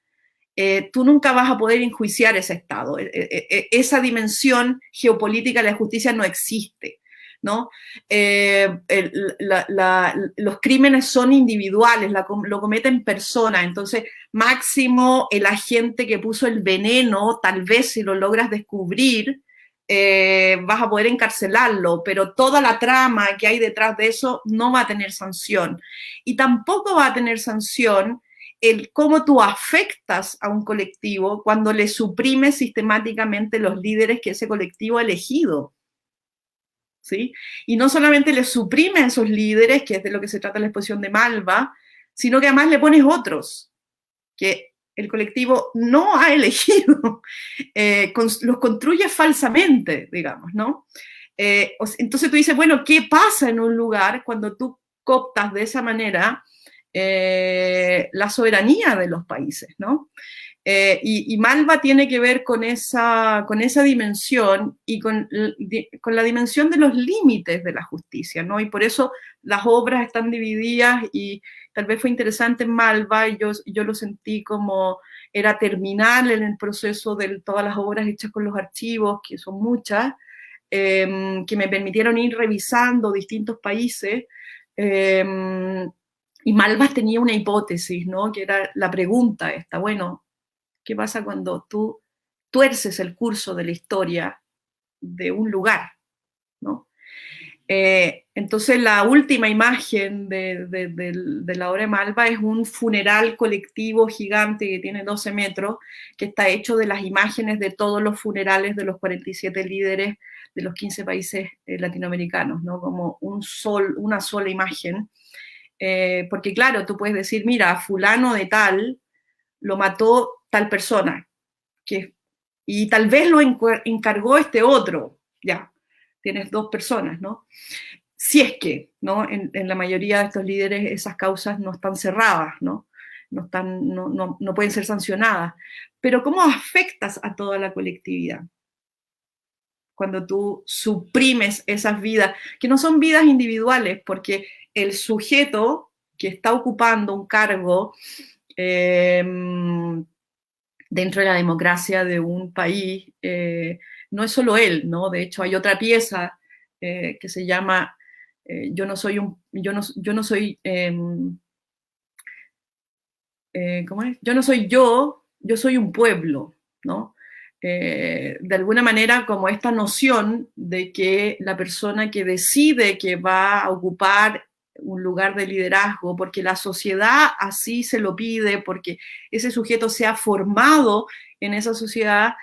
tú nunca vas a poder enjuiciar ese Estado. Esa dimensión geopolítica de la justicia no existe, ¿no? Los crímenes son individuales, lo cometen personas, entonces máximo el agente que puso el veneno, tal vez si lo logras descubrir, vas a poder encarcelarlo, pero toda la trama que hay detrás de eso no va a tener sanción. Y tampoco va a tener sanción el cómo tú afectas a un colectivo cuando le suprimes sistemáticamente los líderes que ese colectivo ha elegido. ¿Sí? Y no solamente le suprime a esos líderes, que es de lo que se trata la exposición de Malva, sino que además le pones otros que el colectivo no ha elegido, los construye falsamente, digamos, ¿no? Entonces tú dices, bueno, ¿qué pasa en un lugar cuando tú cooptas de esa manera la soberanía de los países, ¿no? Y Malva tiene que ver con esa dimensión y con la dimensión de los límites de la justicia, ¿no? Y por eso las obras están divididas y tal vez fue interesante en Malva, y yo lo sentí como era terminal en el proceso de todas las obras hechas con los archivos, que son muchas, que me permitieron ir revisando distintos países. Y Malva tenía una hipótesis, ¿no? Que era la pregunta esta, bueno, ¿qué pasa cuando tú tuerces el curso de la historia de un lugar, ¿no? Entonces la última imagen de la obra de Malva es un funeral colectivo gigante que tiene 12 metros, que está hecho de las imágenes de todos los funerales de los 47 líderes de los 15 países latinoamericanos, ¿no? Como una sola imagen. Porque claro, tú puedes decir, mira, fulano de tal lo mató tal persona, y tal vez lo encargó este otro, ya, tienes dos personas, ¿no? Si es que, ¿no? En la mayoría de estos líderes esas causas no están cerradas, ¿no? No pueden ser sancionadas. Pero ¿cómo afectas a toda la colectividad? Cuando tú suprimes esas vidas, que no son vidas individuales, porque el sujeto que está ocupando un cargo dentro de la democracia de un país, no es solo él, ¿no? De hecho, hay otra pieza que se llama yo no soy ¿cómo es? Yo no soy yo soy un pueblo, ¿no? De alguna manera como esta noción de que la persona que decide que va a ocupar un lugar de liderazgo, porque la sociedad así se lo pide, porque ese sujeto se ha formado en esa sociedad,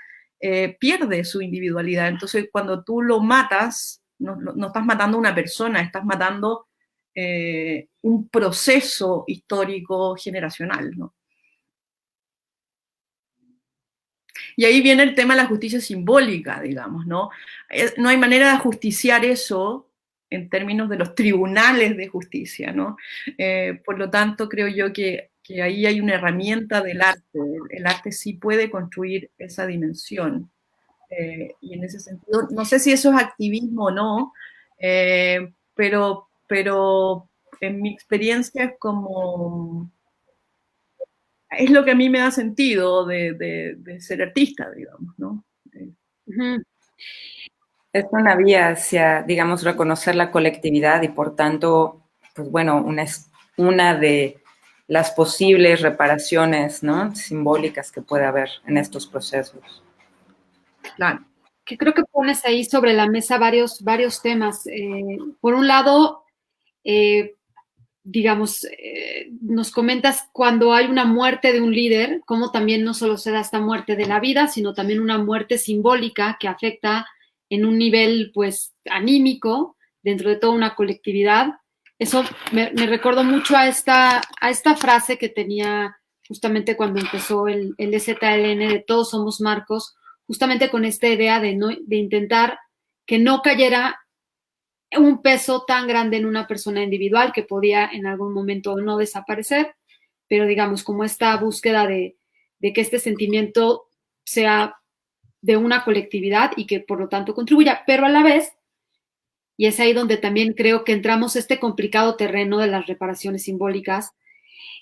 pierde su individualidad. Entonces, cuando tú lo matas, no estás matando a una persona, estás matando un proceso histórico generacional, ¿no? Y ahí viene el tema de la justicia simbólica, digamos, ¿no? No hay manera de ajusticiar eso en términos de los tribunales de justicia, ¿no? Por lo tanto, creo yo que ahí hay una herramienta del arte. El arte sí puede construir esa dimensión. Y en ese sentido, no sé si eso es activismo o no, pero en mi experiencia es lo que a mí me da sentido de ser artista, digamos, ¿no? Uh-huh. Es una vía hacia, digamos, reconocer la colectividad y por tanto, pues bueno, una de las posibles reparaciones, ¿no? Simbólicas que puede haber en estos procesos. Claro. Que creo que pones ahí sobre la mesa varios temas. Por un lado, digamos, nos comentas cuando hay una muerte de un líder, cómo también no solo se da esta muerte de la vida, sino también una muerte simbólica que afecta en un nivel, pues, anímico dentro de toda una colectividad. Eso me recordó mucho a esta frase que tenía justamente cuando empezó el EZLN de Todos Somos Marcos, justamente con esta idea de intentar que no cayera un peso tan grande en una persona individual que podía en algún momento no desaparecer, pero digamos como esta búsqueda de que este sentimiento sea de una colectividad y que por lo tanto contribuya, pero a la vez, y es ahí donde también creo que entramos este complicado terreno de las reparaciones simbólicas,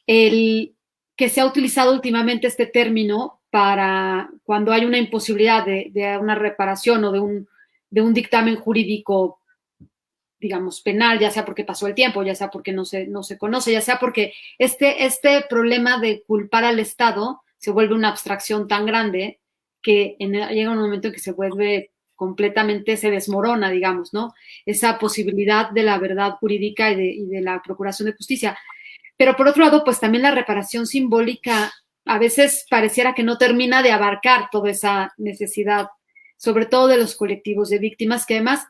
el que se ha utilizado últimamente este término para cuando hay una imposibilidad de una reparación o de un dictamen jurídico, digamos, penal, ya sea porque pasó el tiempo, ya sea porque no se conoce, ya sea porque este problema de culpar al Estado se vuelve una abstracción tan grande que llega un momento en que se vuelve completamente, se desmorona, digamos, ¿no? Esa posibilidad de la verdad jurídica y de la procuración de justicia. Pero por otro lado, pues también la reparación simbólica a veces pareciera que no termina de abarcar toda esa necesidad, sobre todo de los colectivos de víctimas, que además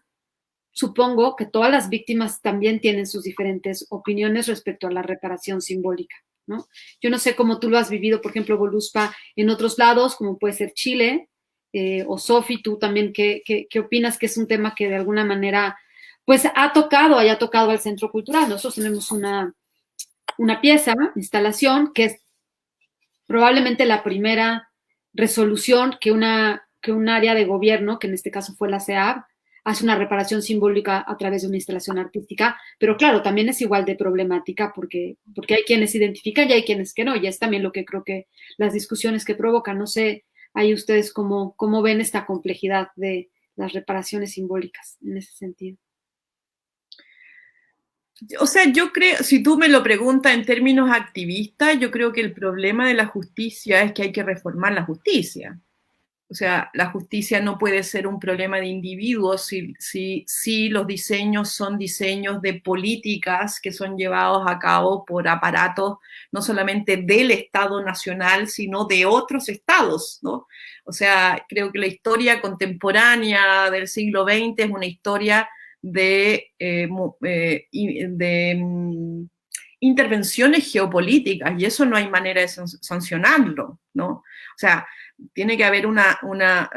supongo que todas las víctimas también tienen sus diferentes opiniones respecto a la reparación simbólica, ¿no? Yo no sé cómo tú lo has vivido, por ejemplo, Voluspa, en otros lados, como puede ser Chile, o Sofi, tú también, ¿qué opinas? Que es un tema que de alguna manera, pues, haya tocado al Centro Cultural. Nosotros tenemos una pieza, instalación, que es probablemente la primera resolución que un área de gobierno, que en este caso fue la CEAB, hace una reparación simbólica a través de una instalación artística, pero claro, también es igual de problemática porque hay quienes identifican y hay quienes que no, y es también lo que creo que las discusiones que provocan. No sé, ahí ustedes cómo ven esta complejidad de las reparaciones simbólicas en ese sentido. O sea, yo creo, si tú me lo preguntas en términos activistas, yo creo que el problema de la justicia es que hay que reformar la justicia. O sea, la justicia no puede ser un problema de individuos si los diseños son diseños de políticas que son llevados a cabo por aparatos no solamente del Estado nacional, sino de otros estados, ¿no? O sea, creo que la historia contemporánea del siglo XX es una historia de intervenciones geopolíticas, y eso no hay manera de sancionarlo, ¿no? O sea, tiene que haber una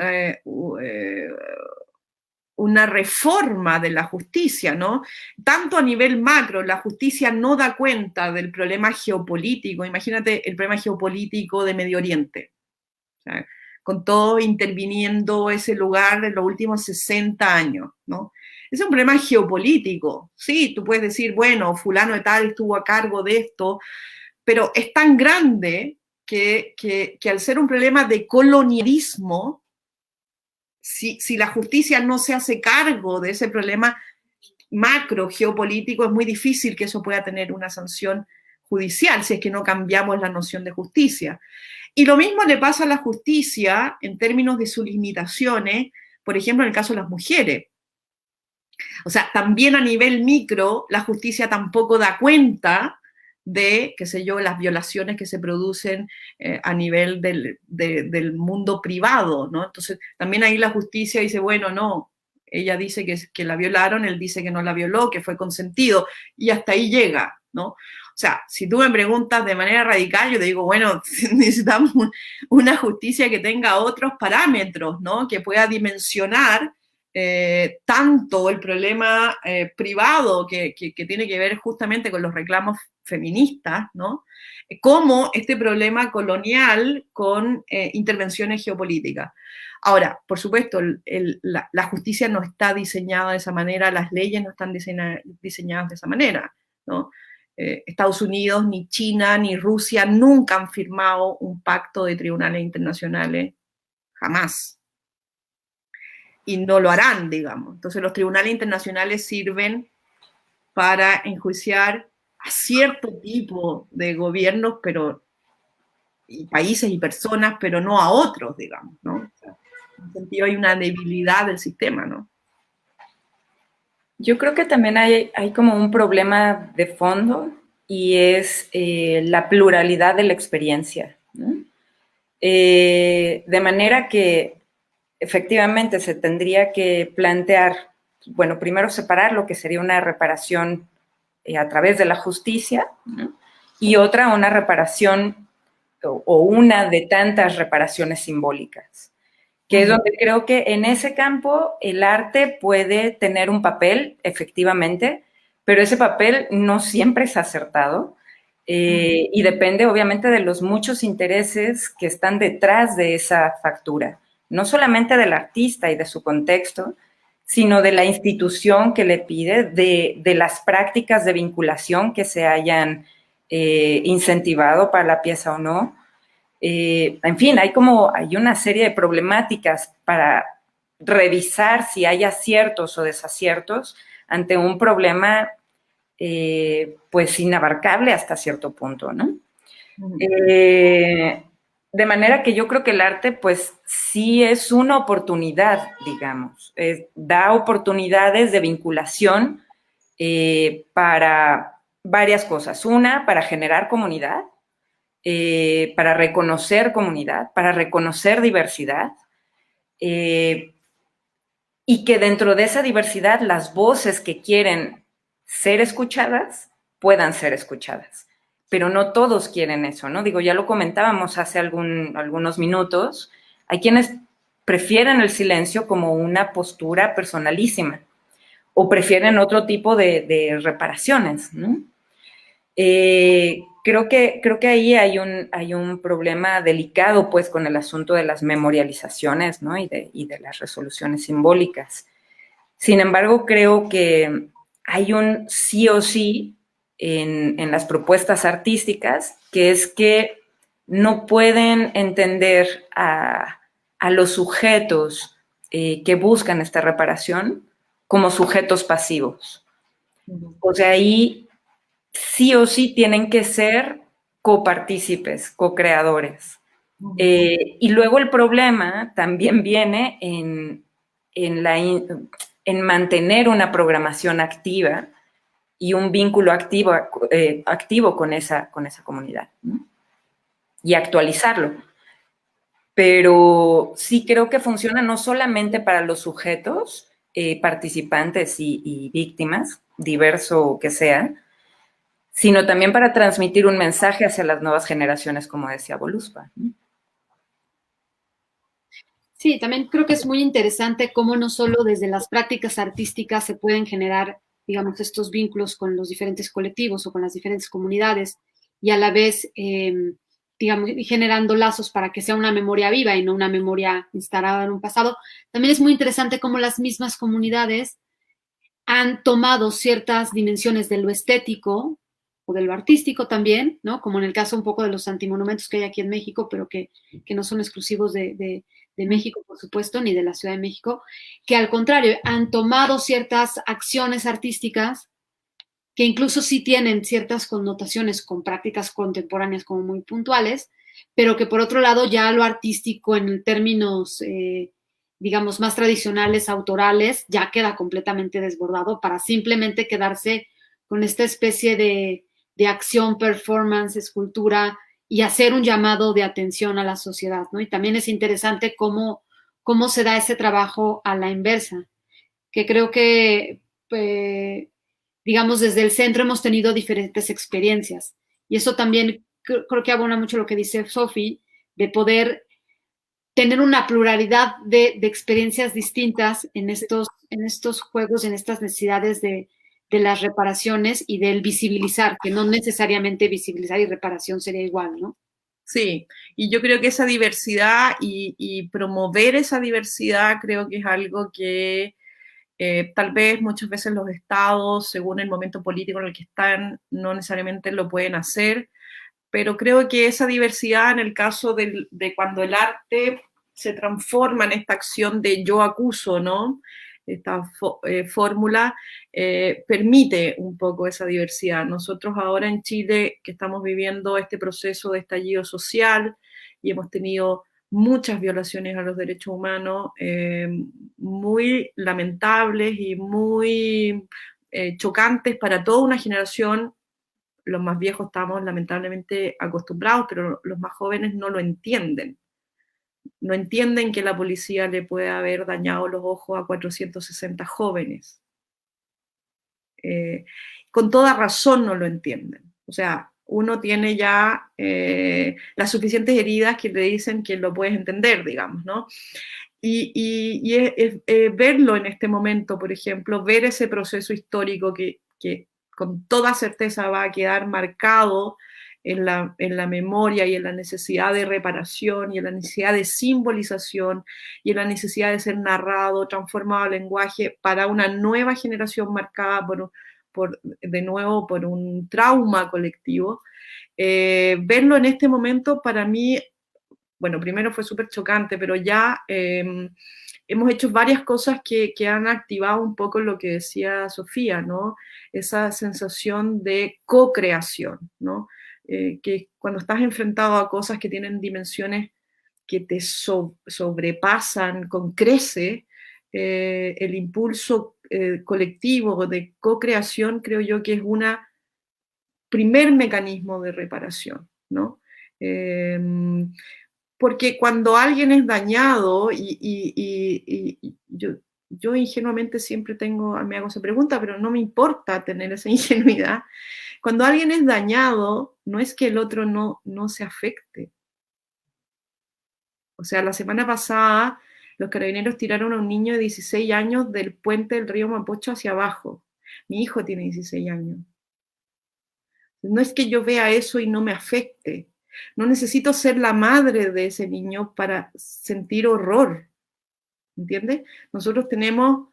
reforma de la justicia, ¿no? Tanto a nivel macro, la justicia no da cuenta del problema geopolítico. Imagínate el problema geopolítico de Medio Oriente, o sea, con todo interviniendo ese lugar en los últimos 60 años, ¿no? Es un problema geopolítico. Sí, tú puedes decir, bueno, fulano de tal estuvo a cargo de esto, pero es tan grande que al ser un problema de colonialismo, si la justicia no se hace cargo de ese problema macro geopolítico, es muy difícil que eso pueda tener una sanción judicial si es que no cambiamos la noción de justicia. Y lo mismo le pasa a la justicia en términos de sus limitaciones, por ejemplo, en el caso de las mujeres. O sea, también a nivel micro, la justicia tampoco da cuenta de, qué sé yo, las violaciones que se producen a nivel del mundo privado, ¿no? Entonces, también ahí la justicia dice, bueno, no, ella dice que la violaron, él dice que no la violó, que fue consentido, y hasta ahí llega, ¿no? O sea, si tú me preguntas de manera radical, yo te digo, bueno, necesitamos una justicia que tenga otros parámetros, ¿no? Que pueda dimensionar tanto el problema privado que tiene que ver justamente con los reclamos feministas, ¿no? Como este problema colonial con intervenciones geopolíticas. Ahora, por supuesto, la justicia no está diseñada de esa manera, las leyes no están diseñadas de esa manera, ¿no? Estados Unidos, ni China, ni Rusia nunca han firmado un pacto de tribunales internacionales, jamás. Y no lo harán, digamos. Entonces los tribunales internacionales sirven para enjuiciar a cierto tipo de gobiernos, pero y países y personas, pero no a otros, digamos, ¿no? O sea, en ese sentido hay una debilidad del sistema, ¿no? Yo creo que también hay como un problema de fondo y es la pluralidad de la experiencia, ¿no? De manera que efectivamente se tendría que plantear, bueno, primero separar lo que sería una reparación a través de la justicia, ¿no? Y otra, una reparación o una de tantas reparaciones simbólicas, que es donde creo que en ese campo el arte puede tener un papel, efectivamente, pero ese papel no siempre es acertado y depende obviamente de los muchos intereses que están detrás de esa factura, no solamente del artista y de su contexto, sino de la institución que le pide, de las prácticas de vinculación que se hayan incentivado para la pieza o no. En fin, hay una serie de problemáticas para revisar si hay aciertos o desaciertos ante un problema pues inabarcable hasta cierto punto, ¿no? De manera que yo creo que el arte pues sí es una oportunidad, digamos, da oportunidades de vinculación para varias cosas. Una, para generar comunidad, para reconocer comunidad, para reconocer diversidad, y que dentro de esa diversidad las voces que quieren ser escuchadas puedan ser escuchadas. Pero no todos quieren eso, ¿no? Digo, ya lo comentábamos hace algunos minutos, hay quienes prefieren el silencio como una postura personalísima o prefieren otro tipo de reparaciones, ¿no? Creo que ahí hay un problema delicado, pues, con el asunto de las memorializaciones, ¿no? Y de las resoluciones simbólicas. Sin embargo, creo que hay un sí o sí en las propuestas artísticas, que es que no pueden entender a los sujetos que buscan esta reparación como sujetos pasivos. O sea, ahí sí o sí tienen que ser copartícipes, co-creadores. Y luego el problema también viene en mantener una programación activa y un vínculo activo con esa comunidad, ¿no? Y actualizarlo. Pero sí creo que funciona no solamente para los sujetos, participantes y víctimas, diverso que sea, sino también para transmitir un mensaje hacia las nuevas generaciones, como decía Voluspa. Sí, también creo que es muy interesante cómo no solo desde las prácticas artísticas se pueden generar, digamos, estos vínculos con los diferentes colectivos o con las diferentes comunidades y a la vez, digamos, generando lazos para que sea una memoria viva y no una memoria instalada en un pasado. También es muy interesante cómo las mismas comunidades han tomado ciertas dimensiones de lo estético o de lo artístico también, ¿no? Como en el caso un poco de los antimonumentos que hay aquí en México, pero que no son exclusivos de México, por supuesto, ni de la Ciudad de México, que al contrario, han tomado ciertas acciones artísticas que incluso sí tienen ciertas connotaciones con prácticas contemporáneas como muy puntuales, pero que por otro lado ya lo artístico en términos, digamos, más tradicionales, autorales, ya queda completamente desbordado para simplemente quedarse con esta especie de acción, performance, escultura y hacer un llamado de atención a la sociedad, ¿no? Y también es interesante cómo se da ese trabajo a la inversa, que creo que digamos, desde el centro hemos tenido diferentes experiencias. Y eso también creo que abona mucho lo que dice Sophie, de poder tener una pluralidad de experiencias distintas en estos juegos, en estas necesidades de las reparaciones y del visibilizar, que no necesariamente visibilizar y reparación sería igual, ¿no? Sí, y yo creo que esa diversidad y promover esa diversidad creo que es algo que tal vez muchas veces los estados, según el momento político en el que están, no necesariamente lo pueden hacer, pero creo que esa diversidad en el caso de cuando el arte se transforma en esta acción de yo acuso, ¿no? Esta fórmula permite un poco esa diversidad. Nosotros ahora en Chile, que estamos viviendo este proceso de estallido social y hemos tenido muchas violaciones a los derechos humanos, muy lamentables y muy chocantes para toda una generación. Los más viejos estamos lamentablemente acostumbrados, pero los más jóvenes no lo entienden. No entienden que la policía le puede haber dañado los ojos a 460 jóvenes. Con toda razón no lo entienden. O sea, uno tiene ya las suficientes heridas que le dicen que lo puedes entender, digamos, ¿no? Y es verlo en este momento, por ejemplo, ver ese proceso histórico que con toda certeza va a quedar marcado en la memoria y en la necesidad de reparación y en la necesidad de simbolización y en la necesidad de ser narrado, transformado al lenguaje para una nueva generación marcada de nuevo por un trauma colectivo. Verlo en este momento para mí, bueno, primero fue súper chocante, pero ya hemos hecho varias cosas que han activado un poco lo que decía Sofía, ¿no? Esa sensación de co-creación, ¿no? Que cuando estás enfrentado a cosas que tienen dimensiones que te sobrepasan con crece, el impulso colectivo de co-creación creo yo que es una primer mecanismo de reparación, ¿no? Porque cuando alguien es dañado, yo ingenuamente siempre me hago esa pregunta, pero no me importa tener esa ingenuidad. Cuando alguien es dañado, no es que el otro no se afecte. O sea, la semana pasada Los carabineros tiraron a un niño de 16 años del puente del río Mapocho hacia abajo. Mi hijo tiene 16 años. No es que yo vea eso y no me afecte. No necesito ser la madre de ese niño para sentir horror. ¿Entiendes? Nosotros tenemos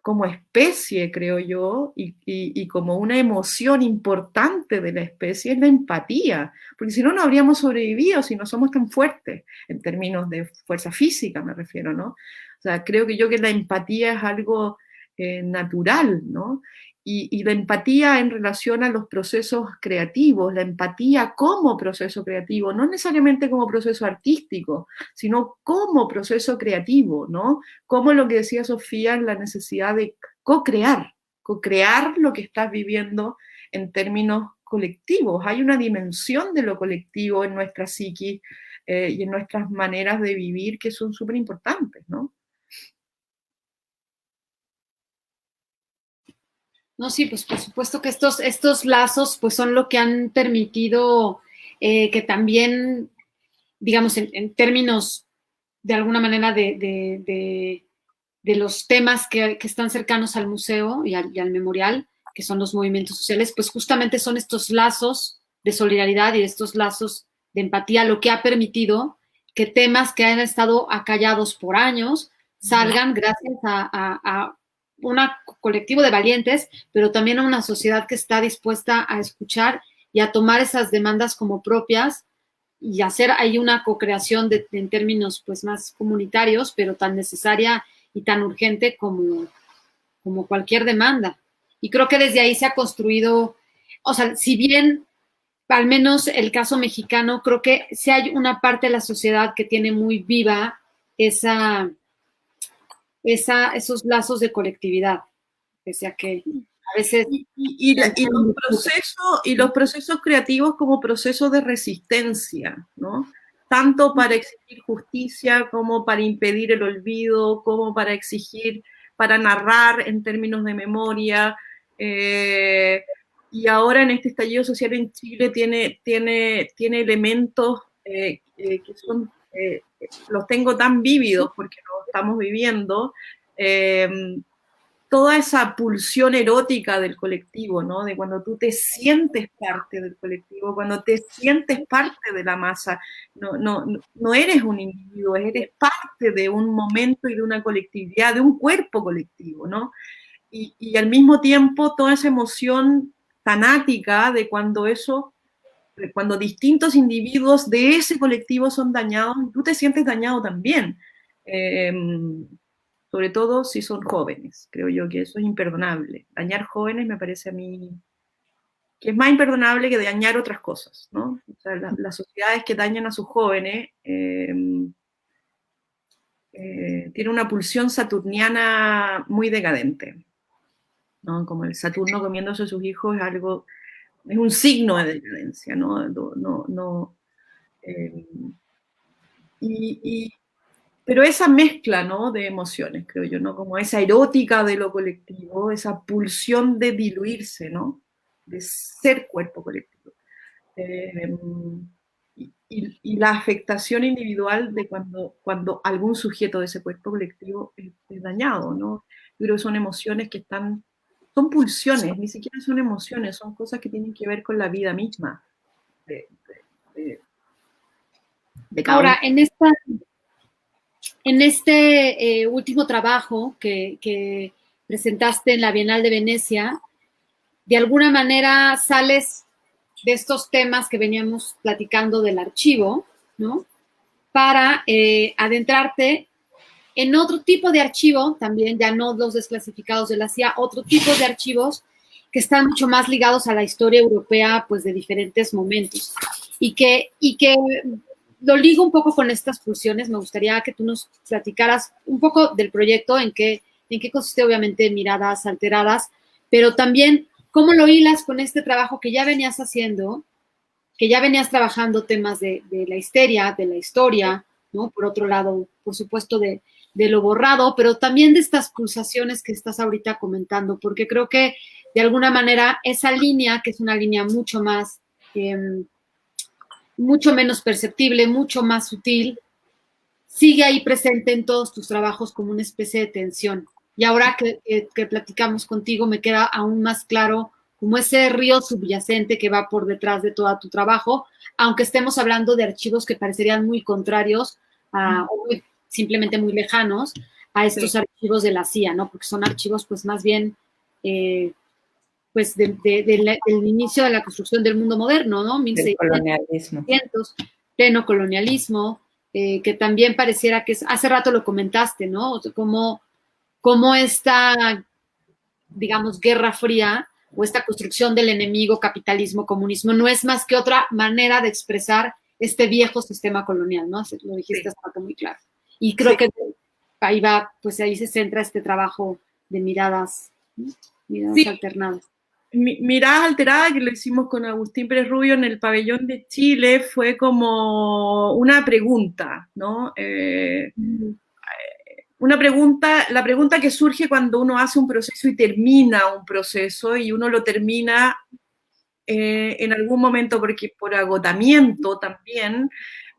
como especie, creo yo, y como una emoción importante de la especie es la empatía, porque si no, no habríamos sobrevivido si no somos tan fuertes, en términos de fuerza física me refiero, ¿no? O sea, creo que la empatía es algo natural, ¿no? Y la empatía en relación a los procesos creativos, la empatía como proceso creativo, no necesariamente como proceso artístico, sino como proceso creativo, ¿no? Como lo que decía Sofía, la necesidad de co-crear lo que estás viviendo en términos colectivos. Hay una dimensión de lo colectivo en nuestra psiquis y en nuestras maneras de vivir que son súper importantes, ¿no? No, sí, pues por supuesto que estos lazos pues son lo que han permitido que también, digamos, en términos de alguna manera de los temas que están cercanos al museo y al memorial, que son los movimientos sociales, pues justamente son estos lazos de solidaridad y estos lazos de empatía lo que ha permitido que temas que han estado acallados por años salgan gracias a un colectivo de valientes, pero también a una sociedad que está dispuesta a escuchar y a tomar esas demandas como propias y hacer ahí una co-creación en términos pues más comunitarios, pero tan necesaria y tan urgente como cualquier demanda. Y creo que desde ahí se ha construido, o sea, si bien al menos el caso mexicano, creo que sí hay una parte de la sociedad que tiene muy viva esos lazos de colectividad, pese a que a veces... los procesos creativos como procesos de resistencia, ¿no? Tanto para exigir justicia como para impedir el olvido, como para exigir, para narrar en términos de memoria. Y ahora en este estallido social en Chile tiene elementos que son, los tengo tan vívidos porque los estamos viviendo, toda esa pulsión erótica del colectivo, ¿no? De cuando tú te sientes parte del colectivo, cuando te sientes parte de la masa, no eres un individuo, eres parte de un momento y de una colectividad, de un cuerpo colectivo, ¿no? Y al mismo tiempo toda esa emoción tanática de cuando distintos individuos de ese colectivo son dañados, tú te sientes dañado también. Sobre todo si son jóvenes. Creo yo que eso es imperdonable. Dañar jóvenes me parece a mí que es más imperdonable que dañar otras cosas, ¿no? O sea, las sociedades que dañan a sus jóvenes tienen una pulsión saturniana muy decadente, ¿no? Como el Saturno comiéndose a sus hijos es un signo de decadencia, ¿no? Pero esa mezcla, ¿no? De emociones, creo yo, ¿no? Como esa erótica de lo colectivo, esa pulsión de diluirse, ¿no? De ser cuerpo colectivo. Y la afectación individual de cuando algún sujeto de ese cuerpo colectivo es dañado, ¿no? Yo creo que son emociones que son pulsiones, ni siquiera son emociones, son cosas que tienen que ver con la vida misma. De cada Ahora, en este último trabajo que presentaste en la Bienal de Venecia, de alguna manera sales de estos temas que veníamos platicando del archivo, ¿no? Para adentrarte en otro tipo de archivo, también ya no los desclasificados de la CIA, otro tipo de archivos que están mucho más ligados a la historia europea, pues de diferentes momentos. Y que lo ligo un poco con estas pulsiones. Me gustaría que tú nos platicaras un poco del proyecto, en qué consiste, obviamente, Miradas Alteradas, pero también cómo lo hilas con este trabajo que ya venías haciendo, que ya venías trabajando temas de la histeria, de la historia, ¿no? Por otro lado, por supuesto, de lo borrado, pero también de estas pulsaciones que estás ahorita comentando, porque creo que de alguna manera esa línea, que es una línea mucho menos perceptible, mucho más sutil, sigue ahí presente en todos tus trabajos como una especie de tensión. Y ahora que platicamos contigo, me queda aún más claro como ese río subyacente que va por detrás de todo tu trabajo, aunque estemos hablando de archivos que parecerían muy contrarios o simplemente muy lejanos a estos archivos de la CIA, ¿no? Porque son archivos, pues, más bien, pues, del inicio de la construcción del mundo moderno, ¿no? 1600, pleno colonialismo, que también pareciera que hace rato lo comentaste, ¿no? Como esta, digamos, guerra fría o esta construcción del enemigo, capitalismo, comunismo, no es más que otra manera de expresar este viejo sistema colonial, ¿no? Lo dijiste hace rato muy claro. Y creo que ahí va, pues ahí se centra este trabajo de miradas alternadas. Mirada Alterada, que lo hicimos con Agustín Pérez Rubio en el Pabellón de Chile, fue como una pregunta, ¿no? La pregunta que surge cuando uno hace un proceso y termina un proceso, y uno lo termina en algún momento porque por agotamiento también,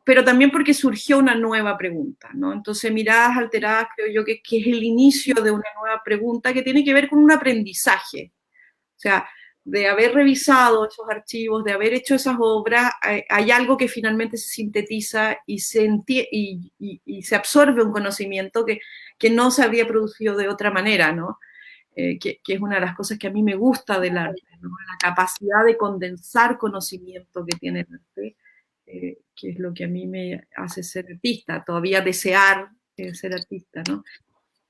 pero también porque surgió una nueva pregunta, ¿no? Entonces, Miradas Alteradas creo yo que es el inicio de una nueva pregunta que tiene que ver con un aprendizaje. O sea, de haber revisado esos archivos, de haber hecho esas obras, hay algo que finalmente se sintetiza y se absorbe un conocimiento que no se habría producido de otra manera, ¿no? Que es una de las cosas que a mí me gusta del arte, ¿no? La capacidad de condensar conocimiento que tiene el arte, que es lo que a mí me hace ser artista, todavía desear ser artista, ¿no?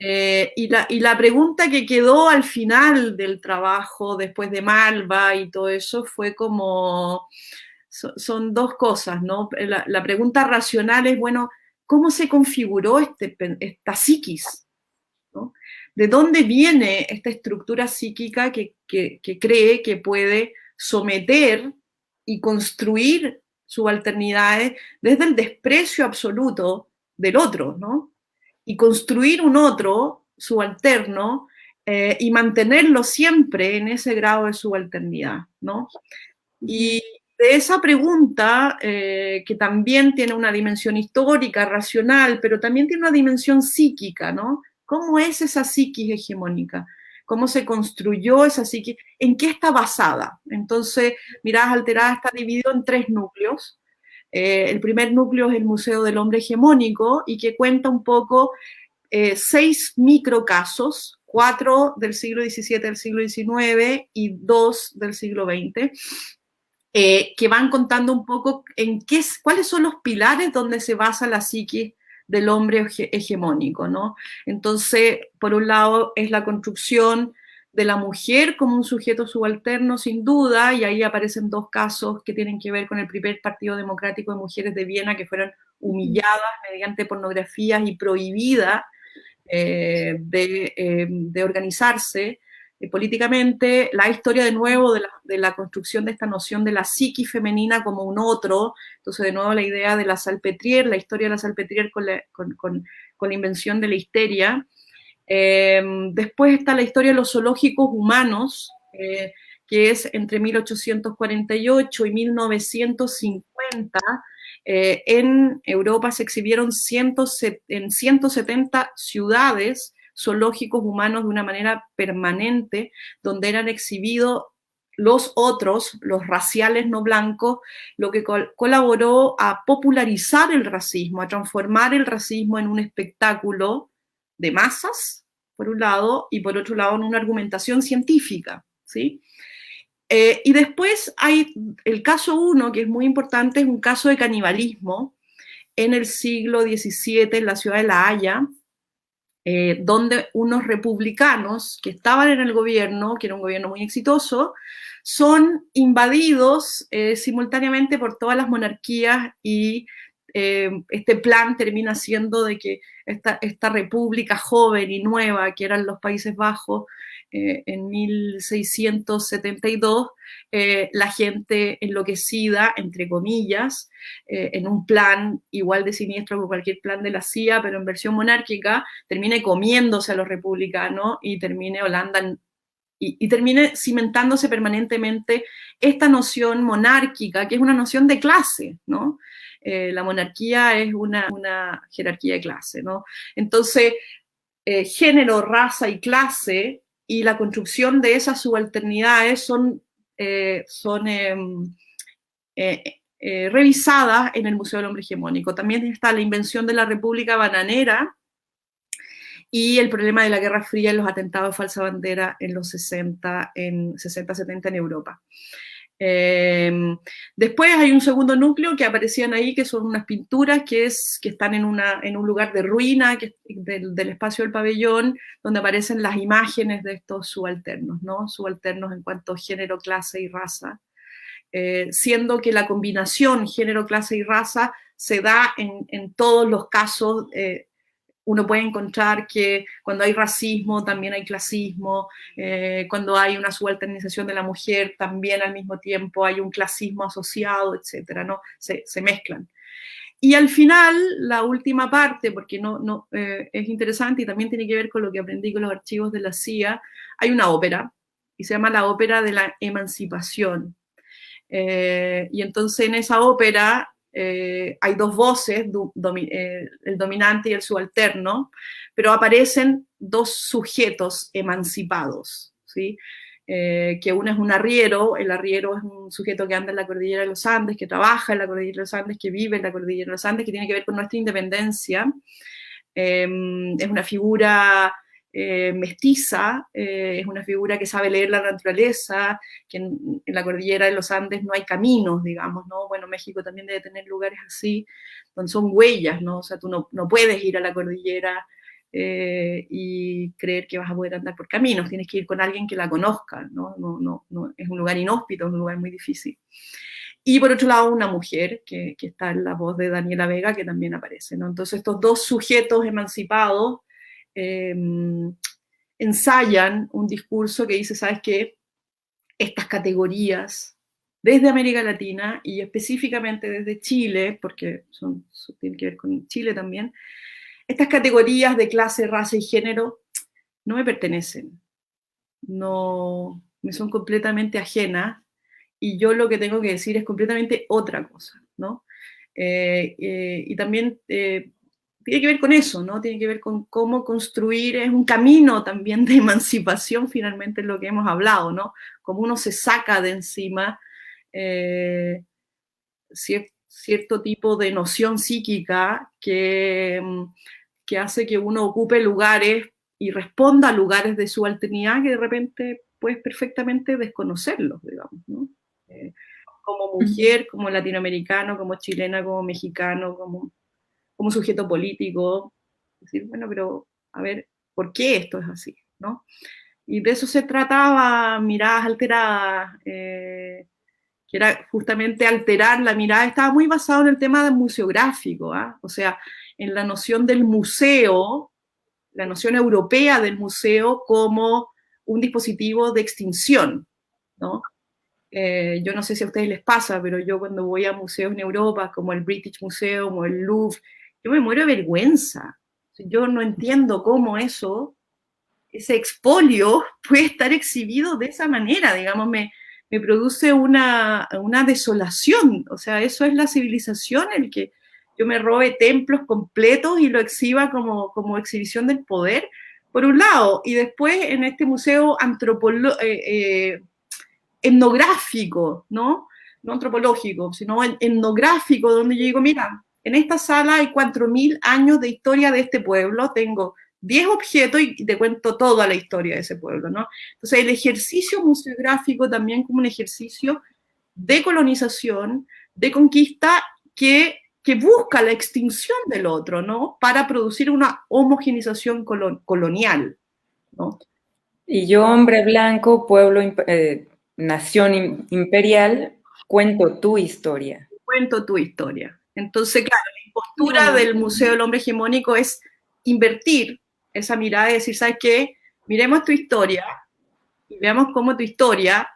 Y la pregunta que quedó al final del trabajo, después de Malva y todo eso, fue como, son dos cosas, ¿no? La pregunta racional es, bueno, ¿cómo se configuró esta psiquis? ¿No? ¿De dónde viene esta estructura psíquica que cree que puede someter y construir subalternidades desde el desprecio absoluto del otro, ¿no? Y construir un otro subalterno y mantenerlo siempre en ese grado de subalternidad, ¿no? Y de esa pregunta, que también tiene una dimensión histórica, racional, pero también tiene una dimensión psíquica, ¿no? ¿Cómo es esa psiquis hegemónica? ¿Cómo se construyó esa psiquis? ¿En qué está basada? Entonces, Miradas Alteradas está dividido en 3 núcleos. El primer núcleo es el Museo del Hombre Hegemónico y que cuenta un poco 6 microcasos, 4 del siglo XVII, del siglo XIX y 2 del siglo XX, que van contando un poco cuáles son los pilares donde se basa la psiquis del hombre hegemónico, ¿no? Entonces, por un lado, es la construcción de la mujer como un sujeto subalterno, sin duda, y ahí aparecen 2 casos que tienen que ver con el primer Partido Democrático de Mujeres de Viena, que fueron humilladas mediante pornografías y prohibidas de organizarse políticamente, la historia de nuevo de la construcción de esta noción de la psiquis femenina como un otro, entonces de nuevo la idea de la Salpêtrière, la historia de la Salpêtrière con la invención de la histeria. Después está la historia de los zoológicos humanos, que es entre 1848 y 1950, en Europa se exhibieron en 170 ciudades zoológicos humanos de una manera permanente, donde eran exhibidos los otros, los raciales no blancos, lo que colaboró a popularizar el racismo, a transformar el racismo en un espectáculo de masas, por un lado, y por otro lado en una argumentación científica, ¿sí? Y después hay el caso 1, que es muy importante, es un caso de canibalismo en el siglo XVII en la ciudad de La Haya, donde unos republicanos que estaban en el gobierno, que era un gobierno muy exitoso, son invadidos simultáneamente por todas las monarquías y este plan termina siendo de que esta república joven y nueva que eran los Países Bajos en 1672, la gente enloquecida, entre comillas, en un plan igual de siniestro que cualquier plan de la CIA, pero en versión monárquica, termine comiéndose a los republicanos y termine Holanda y termine cimentándose permanentemente esta noción monárquica, que es una noción de clase, ¿no? la monarquía es una jerarquía de clase, ¿no? Entonces, género, raza y clase y la construcción de esas subalternidades son revisadas en el Museo del Hombre Hegemónico. También está la invención de la República Bananera y el problema de la Guerra Fría en los atentados de falsa bandera en los 60, 70 en Europa. Después hay un segundo núcleo que aparecían ahí, que son unas pinturas que están en un lugar de ruina del espacio del pabellón, donde aparecen las imágenes de estos subalternos, ¿no? Subalternos en cuanto a género, clase y raza, siendo que la combinación género, clase y raza se da en todos los casos. Uno puede encontrar que cuando hay racismo también hay clasismo, cuando hay una subalternización de la mujer también al mismo tiempo hay un clasismo asociado, etcétera, ¿no? Se mezclan. Y al final, la última parte, porque es interesante y también tiene que ver con lo que aprendí con los archivos de la CIA, hay una ópera, y se llama la Ópera de la Emancipación. Y entonces en esa ópera hay dos voces, el dominante y el subalterno, pero aparecen dos sujetos emancipados, ¿sí? Que uno es un arriero, el arriero es un sujeto que anda en la cordillera de los Andes, que trabaja en la cordillera de los Andes, que vive en la cordillera de los Andes, que tiene que ver con nuestra independencia. Es una figura mestiza, es una figura que sabe leer la naturaleza, que en la cordillera de los Andes no hay caminos, digamos, ¿no? Bueno, México también debe tener lugares así, donde son huellas, ¿no? O sea, tú no puedes ir a la cordillera y creer que vas a poder andar por caminos, tienes que ir con alguien que la conozca, ¿no? No, es un lugar inhóspito, es un lugar muy difícil. Y por otro lado, una mujer, que está en la voz de Daniela Vega, que también aparece, ¿no? Entonces, estos dos sujetos emancipados ensayan un discurso que dice, ¿sabes qué? Estas categorías, desde América Latina y específicamente desde Chile, porque tienen que ver con Chile también, estas categorías de clase, raza y género no me pertenecen, no me son completamente ajenas, y yo lo que tengo que decir es completamente otra cosa, ¿no? Y también tiene que ver con eso, ¿no? Tiene que ver con cómo construir, es un camino también de emancipación, finalmente, es lo que hemos hablado, ¿no? Cómo uno se saca de encima cierto tipo de noción psíquica que hace que uno ocupe lugares y responda a lugares de subalternidad que de repente puedes perfectamente desconocerlos, digamos, ¿no? Como mujer, como latinoamericano, como chilena, como mexicano, como sujeto político, decir, bueno, pero a ver, ¿por qué esto es así? ¿No? Y de eso se trataba, Miradas Alteradas, que era justamente alterar la mirada, estaba muy basado en el tema del museográfico, ¿eh? O sea, en la noción del museo, la noción europea del museo como un dispositivo de extinción, ¿no? Yo no sé si a ustedes les pasa, pero yo cuando voy a museos en Europa, como el British Museum o el Louvre, yo me muero de vergüenza. Yo no entiendo cómo ese expolio puede estar exhibido de esa manera, digamos, me produce una desolación. O sea, eso es la civilización, el que yo me robe templos completos y lo exhiba como exhibición del poder, por un lado, y después en este museo etnográfico, ¿no? No antropológico, sino etnográfico, donde yo digo, mira, en esta sala hay 4.000 años de historia de este pueblo, tengo 10 objetos y te cuento toda la historia de ese pueblo, ¿no? Entonces, el ejercicio museográfico también como un ejercicio de colonización, de conquista, que busca la extinción del otro, ¿no? Para producir una homogenización colonial, ¿no? Y yo, hombre blanco, nación imperial, cuento tu historia. Cuento tu historia. Entonces, claro, la postura del Museo del Hombre Hegemónico es invertir esa mirada y decir, ¿sabes qué? Miremos tu historia y veamos cómo tu historia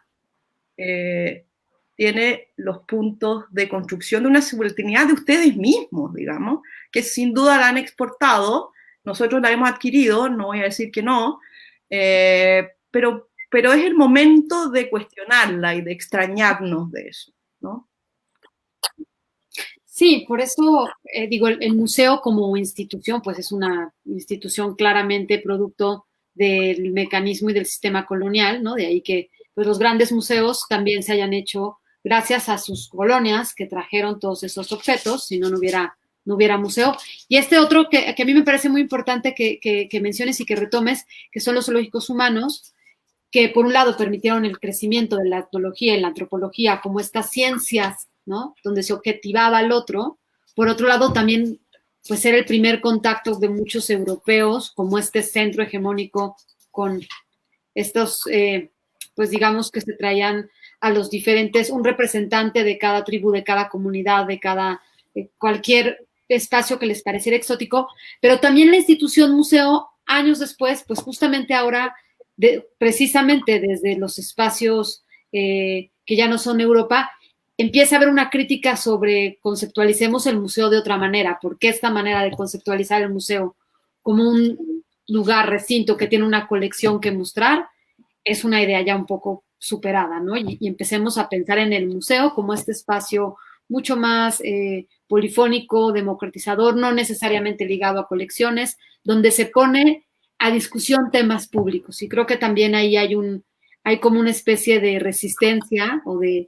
tiene los puntos de construcción de una subalternidad de ustedes mismos, digamos, que sin duda la han exportado, nosotros la hemos adquirido, no voy a decir que no, pero es el momento de cuestionarla y de extrañarnos de eso, ¿no? Sí, por eso digo, el museo como institución, pues es una institución claramente producto del mecanismo y del sistema colonial, ¿no? De ahí que pues, los grandes museos también se hayan hecho gracias a sus colonias que trajeron todos esos objetos, si no, no hubiera museo. Y este otro que a mí me parece muy importante que menciones y que retomes, que son los zoológicos humanos, que por un lado permitieron el crecimiento de la etnología y la antropología como estas ciencias, ¿no? Donde se objetivaba al otro. Por otro lado, también pues era el primer contacto de muchos europeos como este centro hegemónico con estos, pues digamos que se traían a los diferentes, un representante de cada tribu, de cada comunidad, de cada, cualquier espacio que les pareciera exótico, pero también la institución museo, años después, pues justamente ahora precisamente desde los espacios que ya no son Europa, empieza a haber una crítica sobre conceptualicemos el museo de otra manera. ¿Por qué esta manera de conceptualizar el museo como un lugar, recinto que tiene una colección que mostrar? Es una idea ya un poco superada, ¿no? Y empecemos a pensar en el museo como este espacio mucho más polifónico, democratizador, no necesariamente ligado a colecciones, donde se pone a discusión temas públicos. Y creo que también ahí hay como una especie de resistencia o de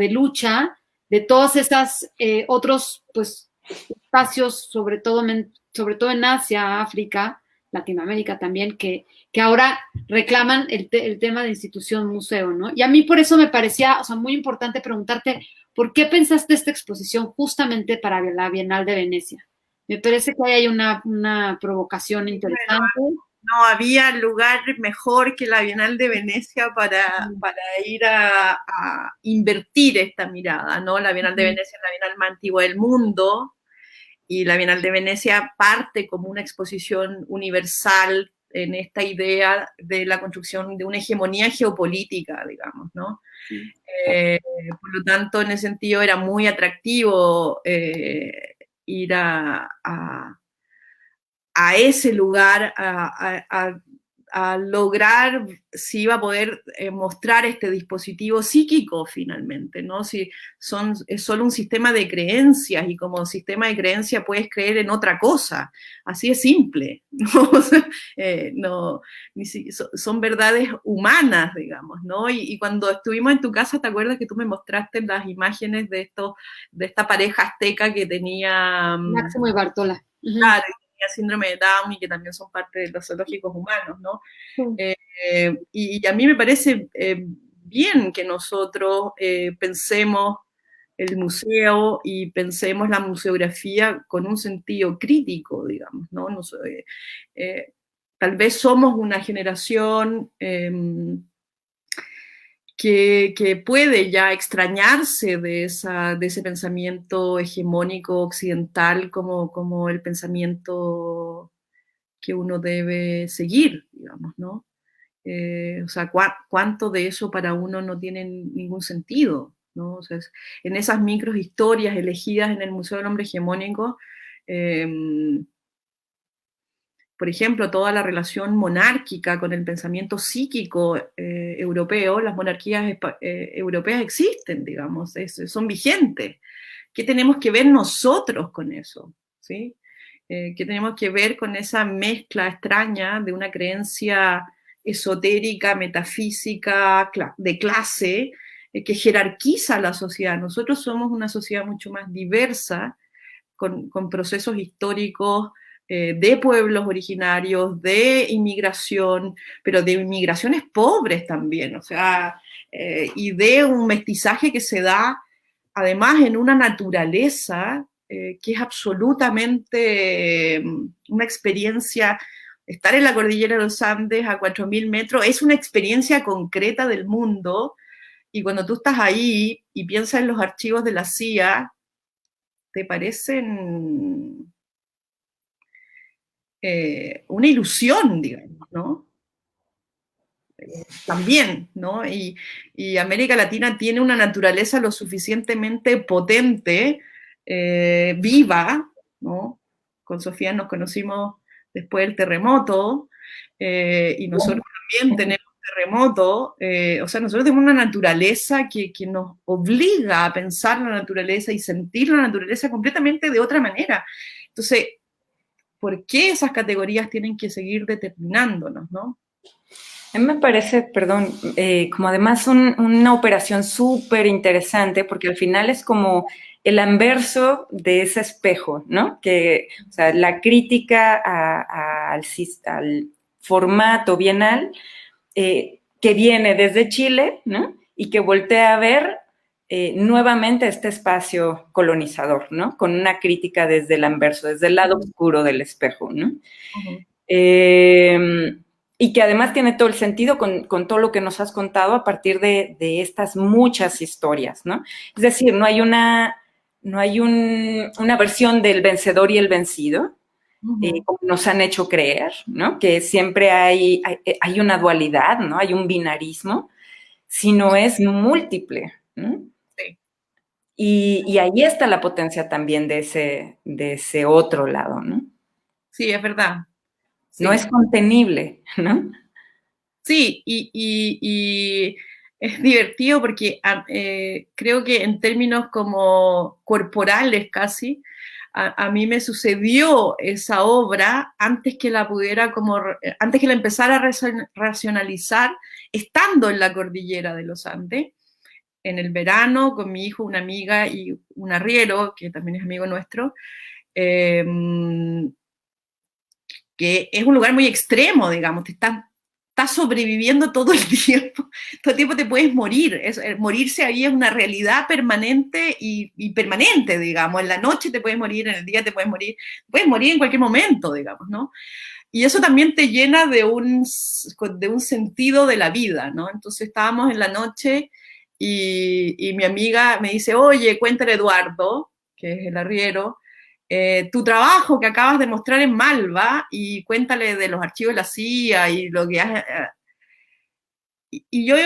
lucha de todos esos otros pues, espacios, sobre todo en Asia, África, Latinoamérica también, que ahora reclaman el tema de institución museo, ¿no? Y a mí por eso me parecía, o sea, muy importante preguntarte, ¿por qué pensaste esta exposición justamente para la Bienal de Venecia? Me parece que ahí hay una provocación interesante. No había lugar mejor que la Bienal de Venecia para ir a invertir esta mirada, ¿no? La Bienal de Venecia es la Bienal más antigua del mundo y la Bienal de Venecia parte como una exposición universal en esta idea de la construcción de una hegemonía geopolítica, digamos, ¿no? Por lo tanto, en ese sentido era muy atractivo ir a ese lugar, a lograr si iba a poder mostrar este dispositivo psíquico finalmente, ¿no? Si es solo un sistema de creencias y como sistema de creencias puedes creer en otra cosa, así es simple, ¿no? O sea, no, son verdades humanas, digamos, ¿no? Y cuando estuvimos en tu casa, ¿te acuerdas que tú me mostraste las imágenes de esta pareja azteca que tenía... Máximo y Bartola. Claro, síndrome de Down y que también son parte de los zoológicos humanos, ¿no? Sí. Y a mí me parece bien que nosotros pensemos el museo y pensemos la museografía con un sentido crítico, digamos, ¿no? Tal vez somos una generación que puede ya extrañarse de ese pensamiento hegemónico occidental como el pensamiento que uno debe seguir, digamos, ¿no? O sea, cuánto de eso para uno no tiene ningún sentido, ¿no? O sea, en esas microhistorias elegidas en el Museo del Hombre Hegemónico, por ejemplo, toda la relación monárquica con el pensamiento psíquico europeo, las monarquías europeas existen, digamos, son vigentes. ¿Qué tenemos que ver nosotros con eso? ¿Sí? ¿Qué tenemos que ver con esa mezcla extraña de una creencia esotérica, metafísica, de clase, que jerarquiza la sociedad? Nosotros somos una sociedad mucho más diversa, con procesos históricos de pueblos originarios, de inmigración, pero de inmigraciones pobres también, o sea, y de un mestizaje que se da además en una naturaleza que es absolutamente una experiencia. Estar en la cordillera de los Andes a 4.000 metros es una experiencia concreta del mundo, y cuando tú estás ahí y piensas en los archivos de la CIA, te parecen una ilusión, digamos, ¿no? También, ¿no? Y América Latina tiene una naturaleza lo suficientemente potente, viva, ¿no? Con Sofía nos conocimos después del terremoto, y nosotros también tenemos terremoto, o sea, nosotros tenemos una naturaleza que nos obliga a pensar la naturaleza y sentir la naturaleza completamente de otra manera. Entonces, ¿por qué esas categorías tienen que seguir determinándonos, no? A mí me parece, perdón, como además una operación súper interesante, porque al final es como el anverso de ese espejo, ¿no? Que, o sea, la crítica al formato bienal que viene desde Chile, ¿no? Y que voltea a ver nuevamente este espacio colonizador, ¿no? Con una crítica desde el anverso, desde el lado oscuro del espejo, ¿no? Uh-huh. Y que además tiene todo el sentido con todo lo que nos has contado a partir de estas muchas historias, ¿no? Es decir, no hay una versión del vencedor y el vencido, como nos han hecho creer, ¿no? Que siempre hay una dualidad, ¿no? Hay un binarismo, sino es múltiple, ¿no? Sí. Y ahí está la potencia también de ese otro lado, ¿no? Sí, es verdad. Sí. No es contenible, ¿no? Sí, y es divertido porque creo que en términos como corporales casi, a mí me sucedió esa obra antes que la pudiera antes que la empezara a racionalizar, estando en la cordillera de los Andes, en el verano, con mi hijo, una amiga y un arriero, que también es amigo nuestro, que es un lugar muy extremo, digamos, estás sobreviviendo todo el tiempo, todo el tiempo te puedes morir, morirse ahí es una realidad permanente y permanente, digamos, en la noche te puedes morir, en el día te puedes morir en cualquier momento, digamos, ¿no? Y eso también te llena de un sentido de la vida, ¿no? Entonces estábamos en la noche y mi amiga me dice, oye, cuéntale a Eduardo, que es el arriero, tu trabajo que acabas de mostrar en Malva y cuéntale de los archivos de la CIA y lo que has... Y yo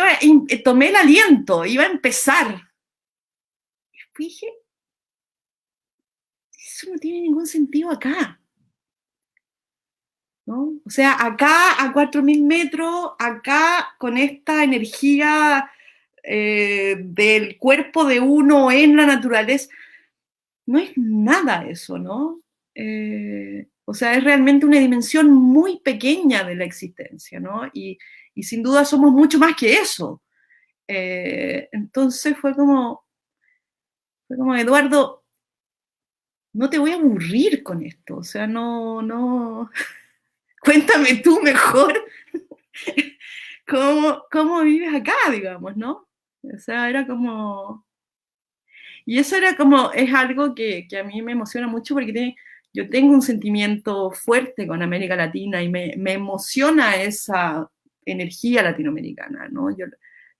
tomé el aliento, iba a empezar. Y dije, eso no tiene ningún sentido acá, ¿no? O sea, acá a 4.000 metros, acá con esta energía del cuerpo de uno en la naturaleza, no es nada eso, ¿no? O sea, es realmente una dimensión muy pequeña de la existencia, ¿no? Y sin duda somos mucho más que eso. Entonces fue como, Eduardo, no te voy a aburrir con esto, o sea, no, cuéntame tú mejor cómo vives acá, digamos, ¿no? O sea, era como... Y eso era como, es algo que a mí me emociona mucho porque yo tengo un sentimiento fuerte con América Latina y me emociona esa energía latinoamericana, ¿no? Yo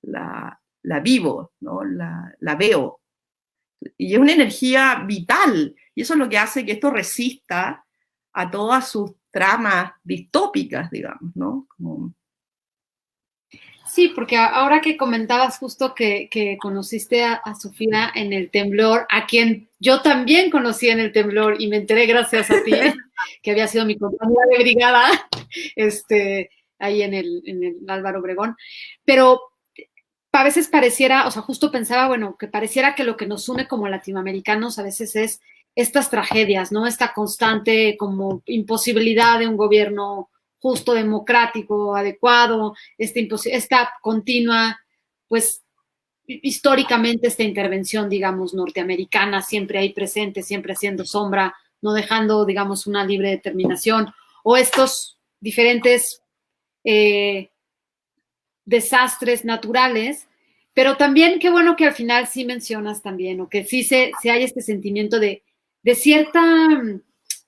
la vivo, ¿no? La veo. Y es una energía vital. Y eso es lo que hace que esto resista a todas sus tramas distópicas, digamos, ¿no? Como... Sí, porque ahora que comentabas justo que conociste a Sofía en el temblor, a quien yo también conocí en el temblor y me enteré gracias a ti, que había sido mi compañera de brigada, ahí en el Álvaro Obregón, pero a veces pareciera, o sea, justo pensaba, bueno, que pareciera que lo que nos une como latinoamericanos a veces es estas tragedias, ¿no? Esta constante como imposibilidad de un gobierno justo, democrático, adecuado, esta continua, pues históricamente esta intervención, digamos, norteamericana siempre ahí presente, siempre haciendo sombra, no dejando, digamos, una libre determinación, o estos diferentes desastres naturales, pero también qué bueno que al final sí mencionas también, o que sí se hay este sentimiento de cierta,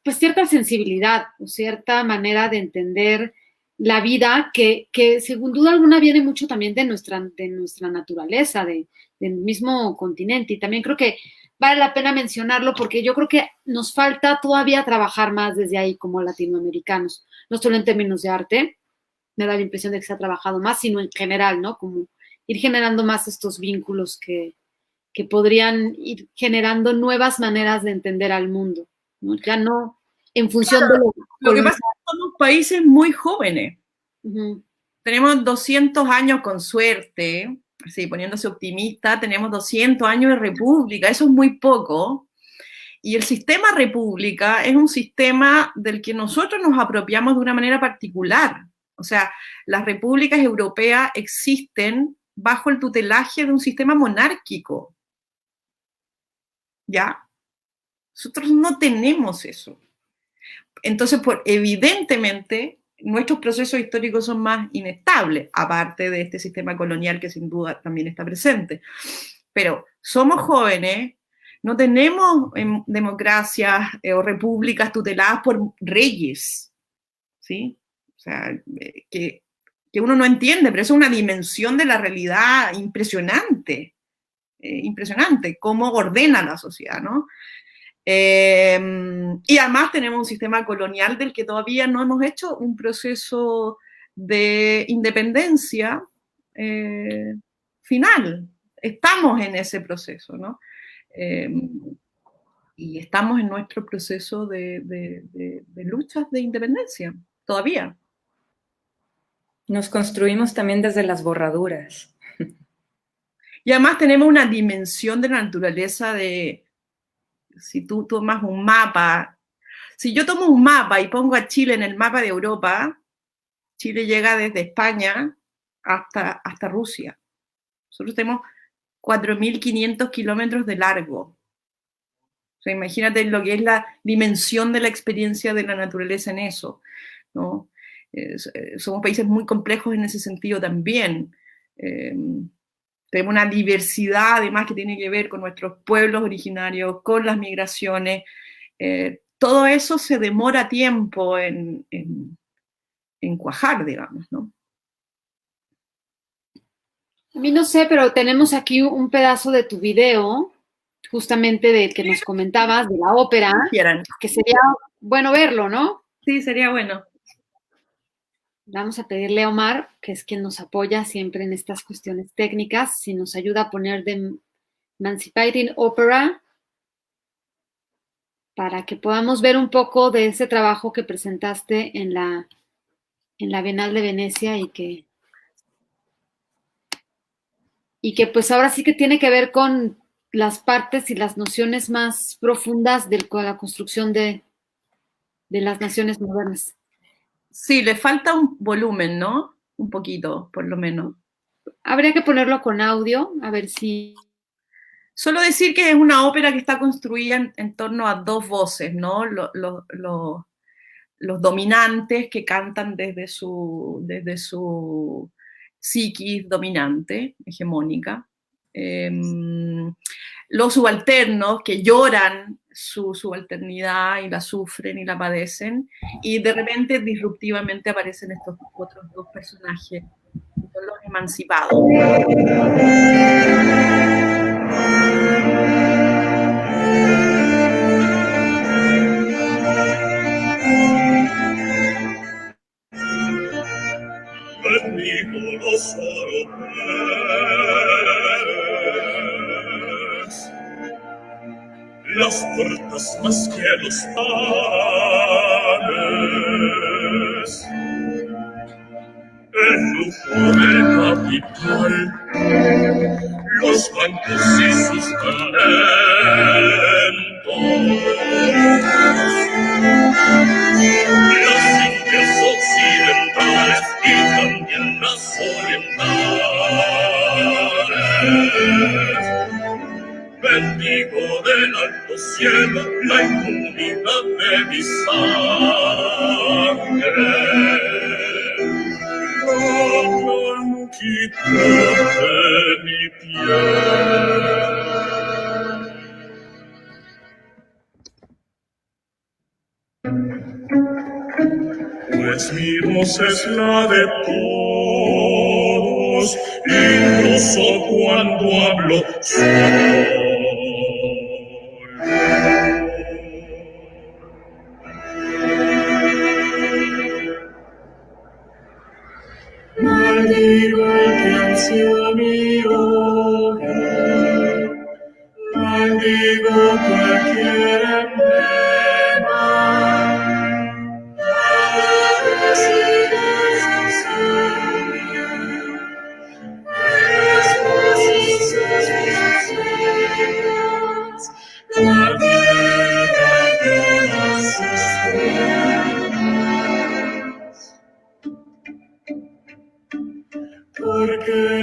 pues cierta sensibilidad, o cierta manera de entender la vida que sin duda alguna viene mucho también de nuestra naturaleza, del mismo continente. Y también creo que vale la pena mencionarlo porque yo creo que nos falta todavía trabajar más desde ahí como latinoamericanos, no solo en términos de arte, me da la impresión de que se ha trabajado más, sino en general, ¿no? Como ir generando más estos vínculos que podrían ir generando nuevas maneras de entender al mundo, ¿no? Ya no en función Claro, de lo que pasa es que somos países muy jóvenes. Uh-huh. tenemos 200 años con suerte, así poniéndose optimista, tenemos 200 años de república, eso es muy poco. Y el sistema república es un sistema del que nosotros nos apropiamos de una manera particular. O sea, las repúblicas europeas existen bajo el tutelaje de un sistema monárquico. ¿Ya? Nosotros no tenemos eso. Entonces, evidentemente, nuestros procesos históricos son más inestables, aparte de este sistema colonial que sin duda también está presente. Pero somos jóvenes, no tenemos democracias o repúblicas tuteladas por reyes, ¿sí? O sea, que uno no entiende, pero eso es una dimensión de la realidad impresionante, impresionante, cómo ordena la sociedad, ¿no? Y además tenemos un sistema colonial del que todavía no hemos hecho un proceso de independencia final. Estamos en ese proceso, ¿no? Y estamos en nuestro proceso de luchas de independencia, todavía. Nos construimos también desde las borraduras. Y además tenemos una dimensión de la naturaleza de, si tú tomas un mapa, si yo tomo un mapa y pongo a Chile en el mapa de Europa, Chile llega desde España hasta Rusia. Nosotros tenemos 4.500 kilómetros de largo. O sea, imagínate lo que es la dimensión de la experiencia de la naturaleza en eso, ¿no? Somos países muy complejos en ese sentido también. Tenemos una diversidad además que tiene que ver con nuestros pueblos originarios, con las migraciones. Todo eso se demora tiempo en cuajar, digamos, ¿no? A mí no sé, pero tenemos aquí un pedazo de tu video, justamente del que nos comentabas, de la ópera, que sería bueno verlo, ¿no? Sí, sería bueno. Vamos a pedirle a Omar, que es quien nos apoya siempre en estas cuestiones técnicas, si nos ayuda a poner The Emancipating Opera, para que podamos ver un poco de ese trabajo que presentaste en la Bienal de Venecia y que pues ahora sí que tiene que ver con las partes y las nociones más profundas de la construcción de las naciones modernas. Sí, le falta un volumen, ¿no? Un poquito, por lo menos. Habría que ponerlo con audio, a ver si... Solo decir que es una ópera que está construida en torno a dos voces, ¿no? Los dominantes que cantan desde su psiquis dominante, hegemónica. Los subalternos que lloran su subalternidad y la sufren y la padecen, y de repente disruptivamente aparecen estos otros dos personajes, son los emancipados. Bendigo los oropes, las puertas más que los panes, el lujo del capital, los bancos y sus talentos, las indias occidentales y también las orientales. Bendigo del alto cielo la inmunidad de mi sangre, la blanquidad de mi piel. Pues mi voz es la de todos, incluso cuando hablo solo. Maldigo el que ansia mi odio, maldigo cualquier emblema.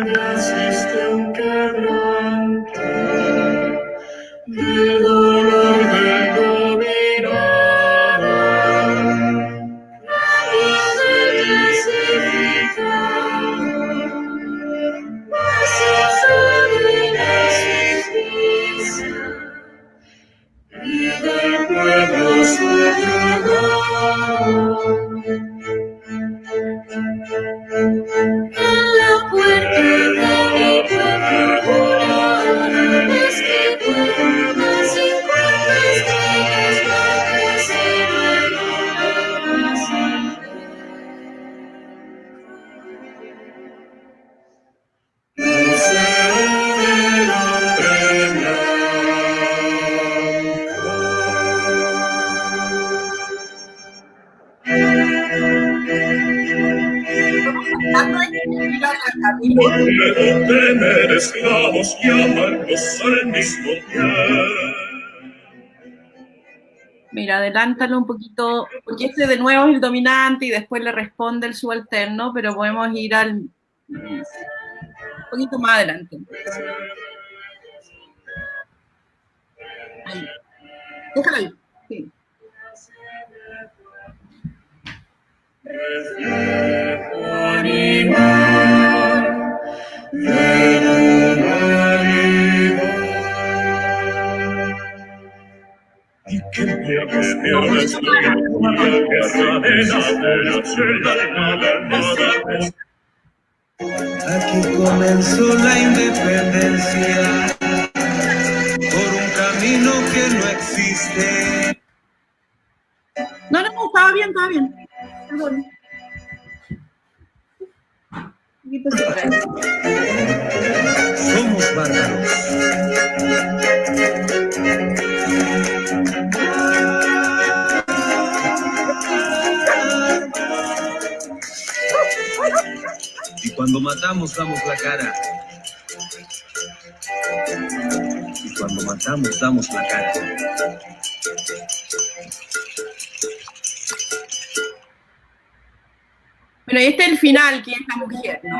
naciste un quebranto del dolor del dominado, del clasificado, mas de la justicia y del pueblo subyugado. En la puerta de mi pueblo juraron que puertas 50 estrellas blancas y negras. Lucero del hombre Camilo. tener esclavos y amarlos al mismo tiempo. Mira, adelántalo un poquito, porque este de nuevo es el dominante y después le responde el subalterno, pero podemos ir un poquito más adelante. Ahí. Déjalo ahí. Sí. Y que pierdes la gloria que cadena de la celda de la armada. Aquí comenzó la independencia por un camino que no existe. No, estaba bien, estaba bien. Perdón. Somos bárbaros. Y cuando matamos, damos la cara. Y cuando matamos, damos la cara. Bueno, y este es el final, que es la mujer, ¿no?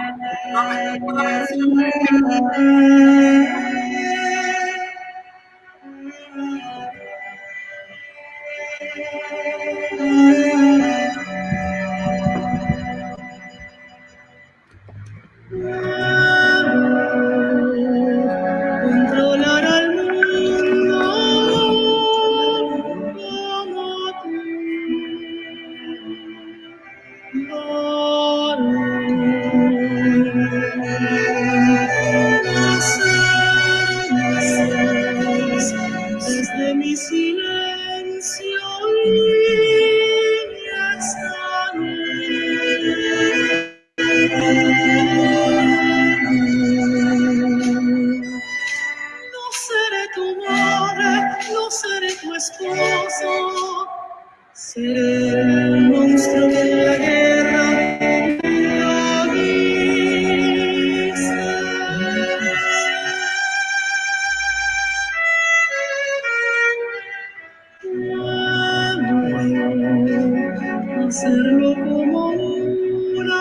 Controlar al mundo como tú. Desde mi silencio y no seré tu madre, no seré tu esposo, seré el monstruo de la guerra. Hacerlo como una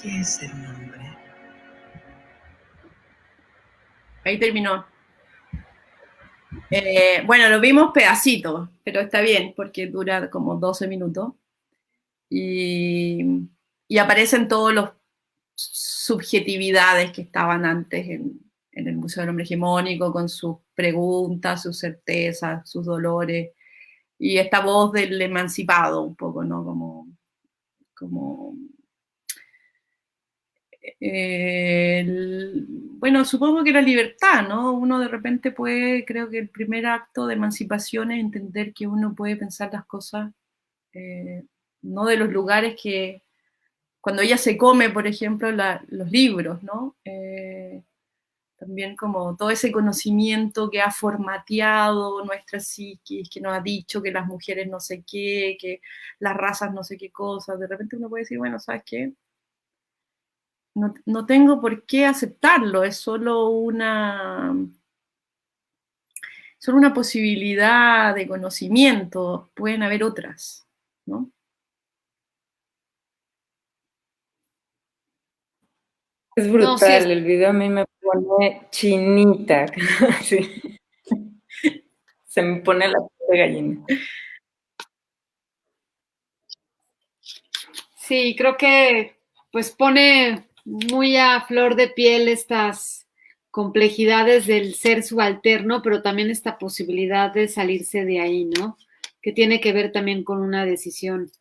¿Qué es el nombre? Ahí terminó. Bueno, lo vimos pedacitos, pero está bien, porque dura como 12 minutos. Y aparecen todos los subjetividades que estaban antes en el Museo del Hombre Hegemónico, con sus preguntas, sus certezas, sus dolores, y esta voz del emancipado un poco, ¿no? Bueno, supongo que la libertad, ¿no? Uno de repente puede, creo que el primer acto de emancipación es entender que uno puede pensar las cosas no de los lugares que, cuando ella se come, por ejemplo, los libros, ¿no? También como todo ese conocimiento que ha formateado nuestra psiquis, que nos ha dicho que las mujeres no sé qué, que las razas no sé qué cosas, de repente uno puede decir, bueno, ¿sabes qué? No tengo por qué aceptarlo, es solo una posibilidad de conocimiento, pueden haber otras, ¿no? Es No, sí, brutal, el video a mí me pone chinita. Sí, se me pone la piel de gallina. sí, creo que pues pone muy a flor de piel estas complejidades del ser subalterno, pero también esta posibilidad de salirse de ahí, ¿no? Que tiene que ver también con una decisión,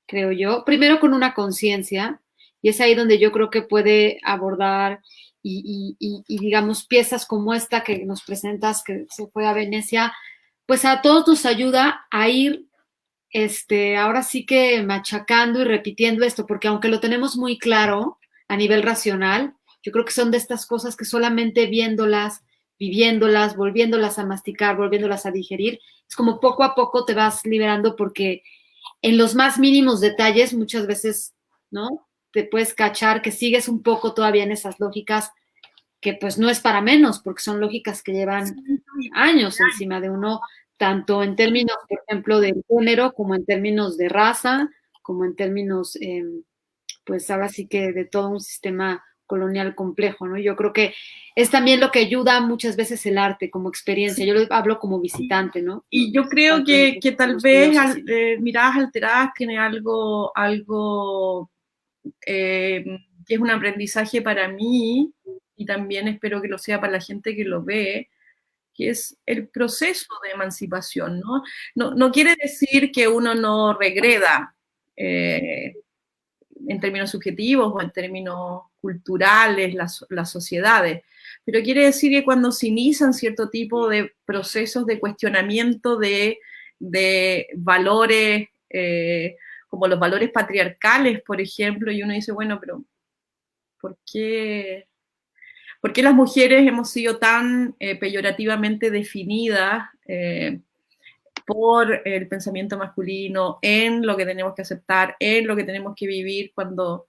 creo yo. Primero con una conciencia, y es ahí donde yo creo que puede abordar y digamos piezas como esta que nos presentas, que se fue a Venecia, pues a todos nos ayuda a ir ahora sí que machacando y repitiendo esto, porque aunque lo tenemos muy claro a nivel racional, yo creo que son de estas cosas que solamente viéndolas, viviéndolas, volviéndolas a masticar, volviéndolas a digerir, es como poco a poco te vas liberando porque en los más mínimos detalles muchas veces, ¿no? Te puedes cachar que sigues un poco todavía en esas lógicas que pues no es para menos, porque son lógicas que llevan años encima de uno, tanto en términos, por ejemplo, de género, como en términos de raza, como en términos, pues ahora sí que de todo un sistema colonial complejo, ¿no? Yo creo que es también lo que ayuda muchas veces el arte como experiencia. Yo lo hablo como visitante, ¿no? Y yo creo que tal vez Miradas Alteradas tiene algo que es un aprendizaje para mí, y también espero que lo sea para la gente que lo ve, que es el proceso de emancipación, ¿no? No quiere decir que uno no regreda en términos subjetivos o en términos culturales, las sociedades, pero quiere decir que cuando se inician cierto tipo de procesos de cuestionamiento de valores, como los valores patriarcales, por ejemplo, y uno dice, bueno, pero ¿por qué las mujeres hemos sido tan peyorativamente definidas por el pensamiento masculino en lo que tenemos que aceptar, en lo que tenemos que vivir, cuando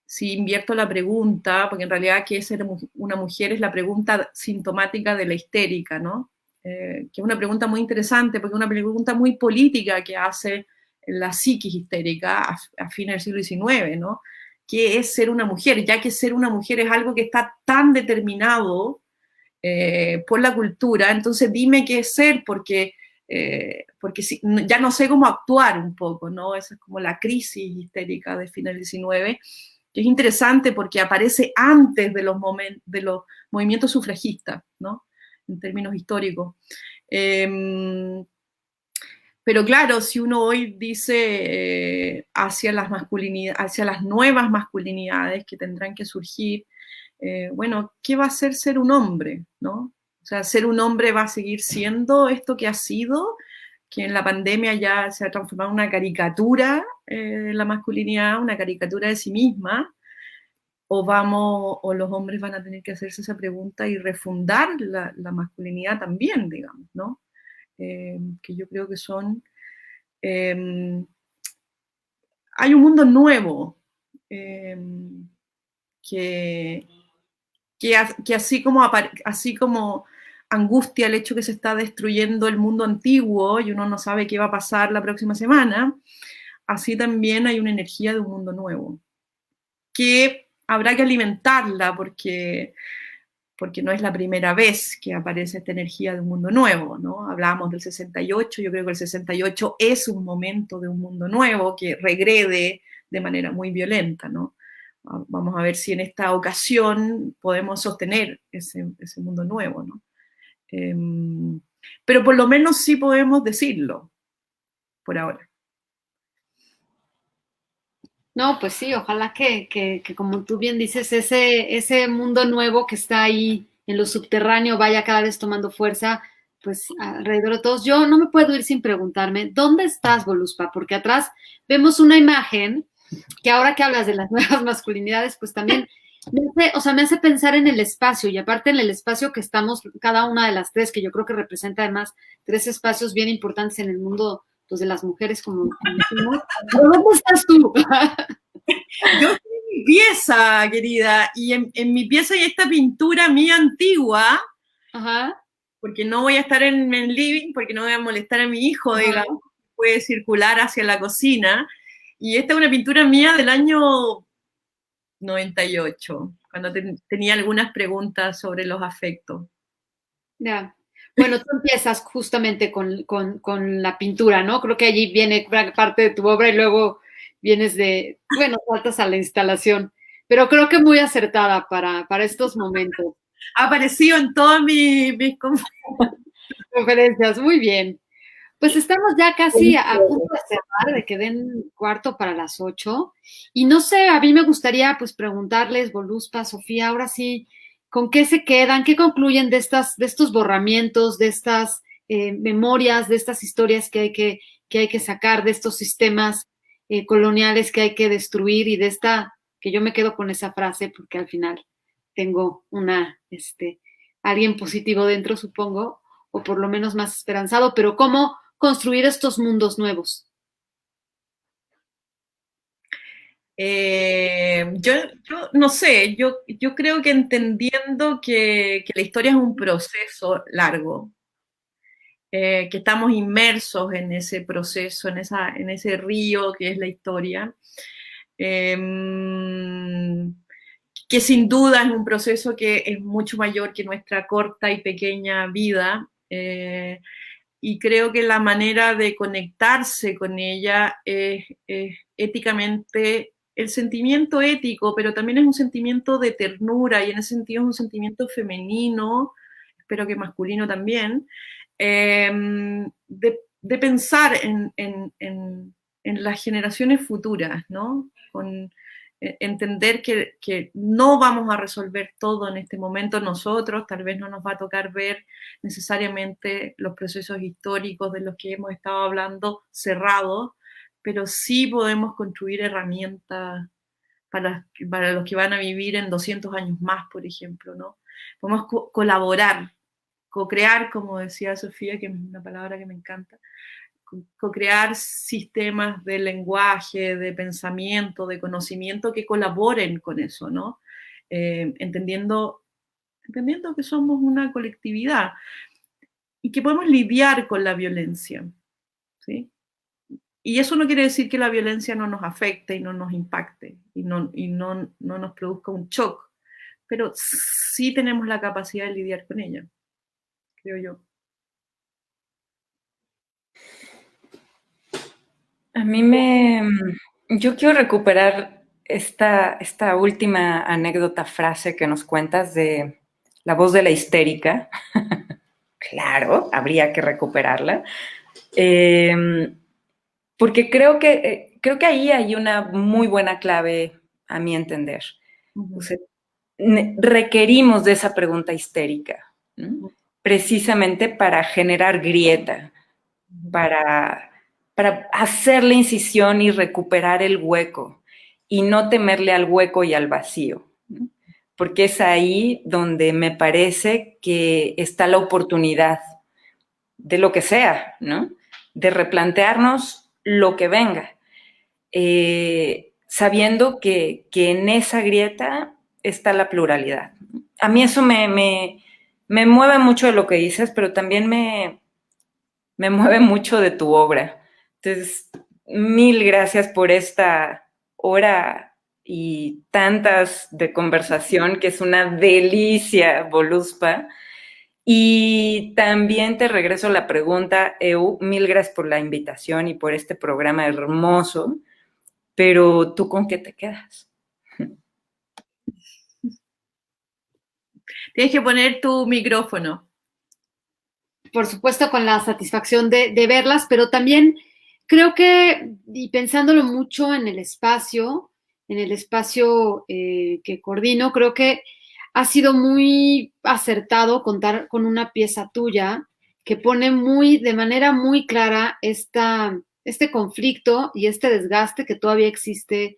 si invierto la pregunta, porque en realidad ¿qué es ser una mujer? Es la pregunta sintomática de la histérica, ¿no? Que es una pregunta muy interesante, porque es una pregunta muy política que hace la psiquis histérica a fines del siglo XIX, ¿no? ¿Qué es ser una mujer? Ya que ser una mujer es algo que está tan determinado por la cultura, entonces dime qué es ser, porque ya no sé cómo actuar un poco, ¿no? Esa es como la crisis histérica de finales del 19, que es interesante porque aparece antes de de los movimientos sufragistas, ¿no? En términos históricos. Pero claro, si uno hoy dice hacia las nuevas masculinidades que tendrán que surgir, bueno, ¿qué va a ser un hombre? ¿No? O sea, ser un hombre va a seguir siendo esto que ha sido, que en la pandemia ya se ha transformado en una caricatura de la masculinidad, una caricatura de sí misma, o los hombres van a tener que hacerse esa pregunta y refundar la masculinidad también, digamos, ¿no? Que yo creo que son... hay un mundo nuevo que, que así como angustia el hecho que se está destruyendo el mundo antiguo y uno no sabe qué va a pasar la próxima semana, así también hay una energía de un mundo nuevo, que habrá que alimentarla porque no es la primera vez que aparece esta energía de un mundo nuevo, ¿no? Hablábamos del 68, yo creo que el 68 es un momento de un mundo nuevo que regrede de manera muy violenta, ¿no? Vamos a ver si en esta ocasión podemos sostener ese mundo nuevo, ¿no? Pero por lo menos sí podemos decirlo, por ahora. No, pues sí, ojalá que como tú bien dices, ese mundo nuevo que está ahí en lo subterráneo vaya cada vez tomando fuerza, pues alrededor de todos. Yo no me puedo ir sin preguntarme, ¿dónde estás, Voluspa? Porque atrás vemos una imagen que ahora que hablas de las nuevas masculinidades, pues también me hace pensar en el espacio, y aparte en el espacio que estamos cada una de las tres, que yo creo que representa además tres espacios bien importantes en el mundo, pues, de las mujeres, como decimos. ¿Dónde estás tú? Yo estoy en mi pieza, querida, y en mi pieza hay esta pintura mía antigua, Ajá. porque no voy a estar en el living, porque no voy a molestar a mi hijo, Ajá. digamos, puede circular hacia la cocina. Y esta es una pintura mía del año 98, cuando tenía algunas preguntas sobre los afectos. Ya. Bueno, tú empiezas justamente con la pintura, ¿no? Creo que allí viene gran parte de tu obra y luego vienes saltas a la instalación. Pero creo que muy acertada para estos momentos. Ha aparecido en todas mis Conferencias, muy bien. Pues estamos ya casi a punto de cerrar, de que den cuarto para las 8. Y no sé, a mí me gustaría pues preguntarles, Voluspa, Sofía, ahora sí, ¿con qué se quedan? ¿Qué concluyen de estos borramientos, de estas memorias, de estas historias que hay que sacar, de estos sistemas coloniales que hay que destruir, y de esta, que yo me quedo con esa frase porque al final tengo alguien positivo dentro, supongo, o por lo menos más esperanzado, pero ¿cómo construir estos mundos nuevos? Yo no sé, yo creo que entendiendo que la historia es un proceso largo, que estamos inmersos en ese proceso, en ese río que es la historia, eh, que sin duda es un proceso que es mucho mayor que nuestra corta y pequeña vida. Y creo que la manera de conectarse con ella es éticamente, el sentimiento ético, pero también es un sentimiento de ternura, y en ese sentido es un sentimiento femenino, espero que masculino también, de pensar en las generaciones futuras, ¿no? Con entender que no vamos a resolver todo en este momento nosotros, tal vez no nos va a tocar ver necesariamente los procesos históricos de los que hemos estado hablando cerrados, pero sí podemos construir herramientas para los que van a vivir en 200 años más, por ejemplo, ¿no? Podemos colaborar, co-crear, como decía Sofía, que es una palabra que me encanta, co-crear sistemas de lenguaje, de pensamiento, de conocimiento que colaboren con eso, ¿no? Entendiendo que somos una colectividad y que podemos lidiar con la violencia, ¿sí? Y eso no quiere decir que la violencia no nos afecte y no nos impacte y no nos produzca un shock, pero sí tenemos la capacidad de lidiar con ella, creo yo. Yo quiero recuperar esta última anécdota, frase que nos cuentas de la voz de la histérica. Claro, habría que recuperarla. Porque creo que ahí hay una muy buena clave, a mi entender. O sea, requerimos de esa pregunta histérica, ¿no? Precisamente para generar grieta, para hacer la incisión y recuperar el hueco, y no temerle al hueco y al vacío, ¿no? Porque es ahí donde me parece que está la oportunidad de lo que sea, ¿no? De replantearnos lo que venga, sabiendo que en esa grieta está la pluralidad. A mí eso me mueve mucho de lo que dices, pero también me mueve mucho de tu obra. Entonces, mil gracias por esta hora y tantas de conversación, que es una delicia, Voluspa. Y también te regreso la pregunta, Eu, mil gracias por la invitación y por este programa hermoso, pero ¿tú con qué te quedas? Tienes que poner tu micrófono. Por supuesto, con la satisfacción de verlas, pero también creo que, y pensándolo mucho en el espacio que coordino, creo que ha sido muy acertado contar con una pieza tuya que pone de manera muy clara este conflicto y este desgaste que todavía existe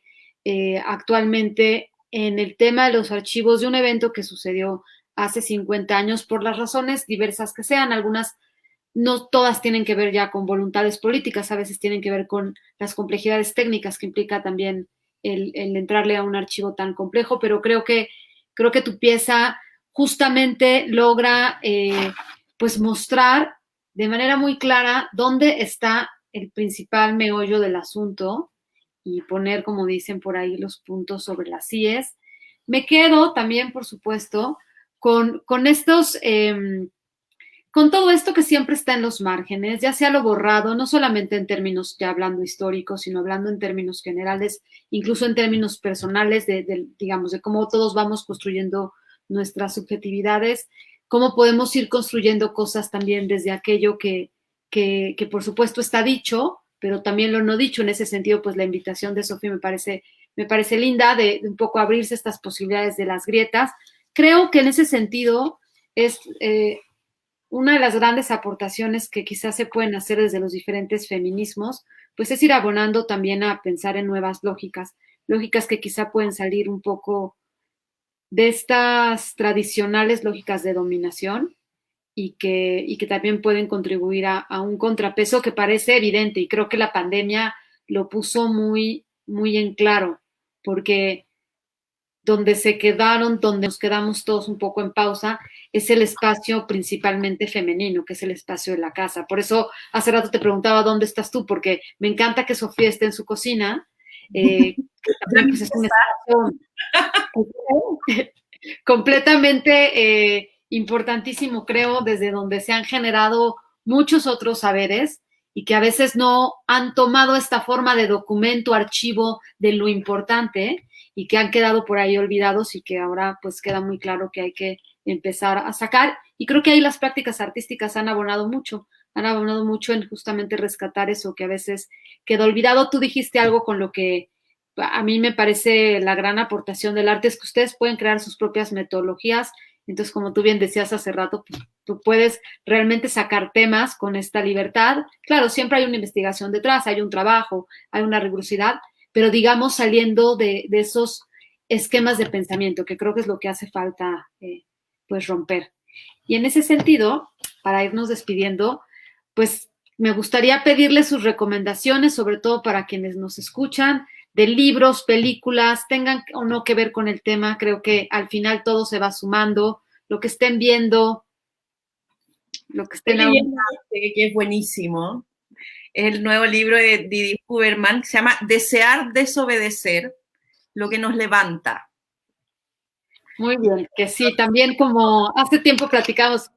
actualmente en el tema de los archivos de un evento que sucedió hace 50 años por las razones diversas que sean. Algunas, no todas tienen que ver ya con voluntades políticas, a veces tienen que ver con las complejidades técnicas que implica también el entrarle a un archivo tan complejo, pero creo que tu pieza justamente logra pues mostrar de manera muy clara dónde está el principal meollo del asunto y poner, como dicen por ahí, los puntos sobre las íes. Me quedo también, por supuesto, con estos, con todo esto que siempre está en los márgenes, ya sea lo borrado, no solamente en términos ya hablando históricos, sino hablando en términos generales, incluso en términos personales, digamos, de cómo todos vamos construyendo nuestras subjetividades, cómo podemos ir construyendo cosas también desde aquello que por supuesto está dicho, pero también lo no dicho. En ese sentido, pues la invitación de Sofía me parece linda, de un poco abrirse estas posibilidades de las grietas. Creo que en ese sentido es una de las grandes aportaciones que quizás se pueden hacer desde los diferentes feminismos, pues es ir abonando también a pensar en nuevas lógicas que quizá pueden salir un poco de estas tradicionales lógicas de dominación y que también pueden contribuir a un contrapeso que parece evidente, y creo que la pandemia lo puso muy, muy en claro, porque donde nos quedamos todos un poco en pausa, es el espacio principalmente femenino, que es el espacio de la casa. Por eso hace rato te preguntaba dónde estás tú, porque me encanta que Sofía esté en su cocina, que también pues, es un espacio completamente importantísimo, creo, desde donde se han generado muchos otros saberes y que a veces no han tomado esta forma de documento, archivo de lo importante, y que han quedado por ahí olvidados y que ahora pues queda muy claro que hay que empezar a sacar. Y creo que ahí las prácticas artísticas han abonado mucho en justamente rescatar eso que a veces queda olvidado. Tú dijiste algo con lo que a mí me parece la gran aportación del arte, es que ustedes pueden crear sus propias metodologías. Entonces, como tú bien decías hace rato, pues, tú puedes realmente sacar temas con esta libertad. Claro, siempre hay una investigación detrás, hay un trabajo, hay una rigurosidad, pero digamos saliendo de esos esquemas de pensamiento, que creo que es lo que hace falta pues romper. Y en ese sentido, para irnos despidiendo, pues me gustaría pedirles sus recomendaciones, sobre todo para quienes nos escuchan, de libros, películas, tengan o no que ver con el tema. Creo que al final todo se va sumando, lo que estén viendo, lo que estén que es buenísimo. Es el nuevo libro de Didi Huberman, que se llama Desear desobedecer, lo que nos levanta. Muy bien, que sí, también como hace tiempo platicamos.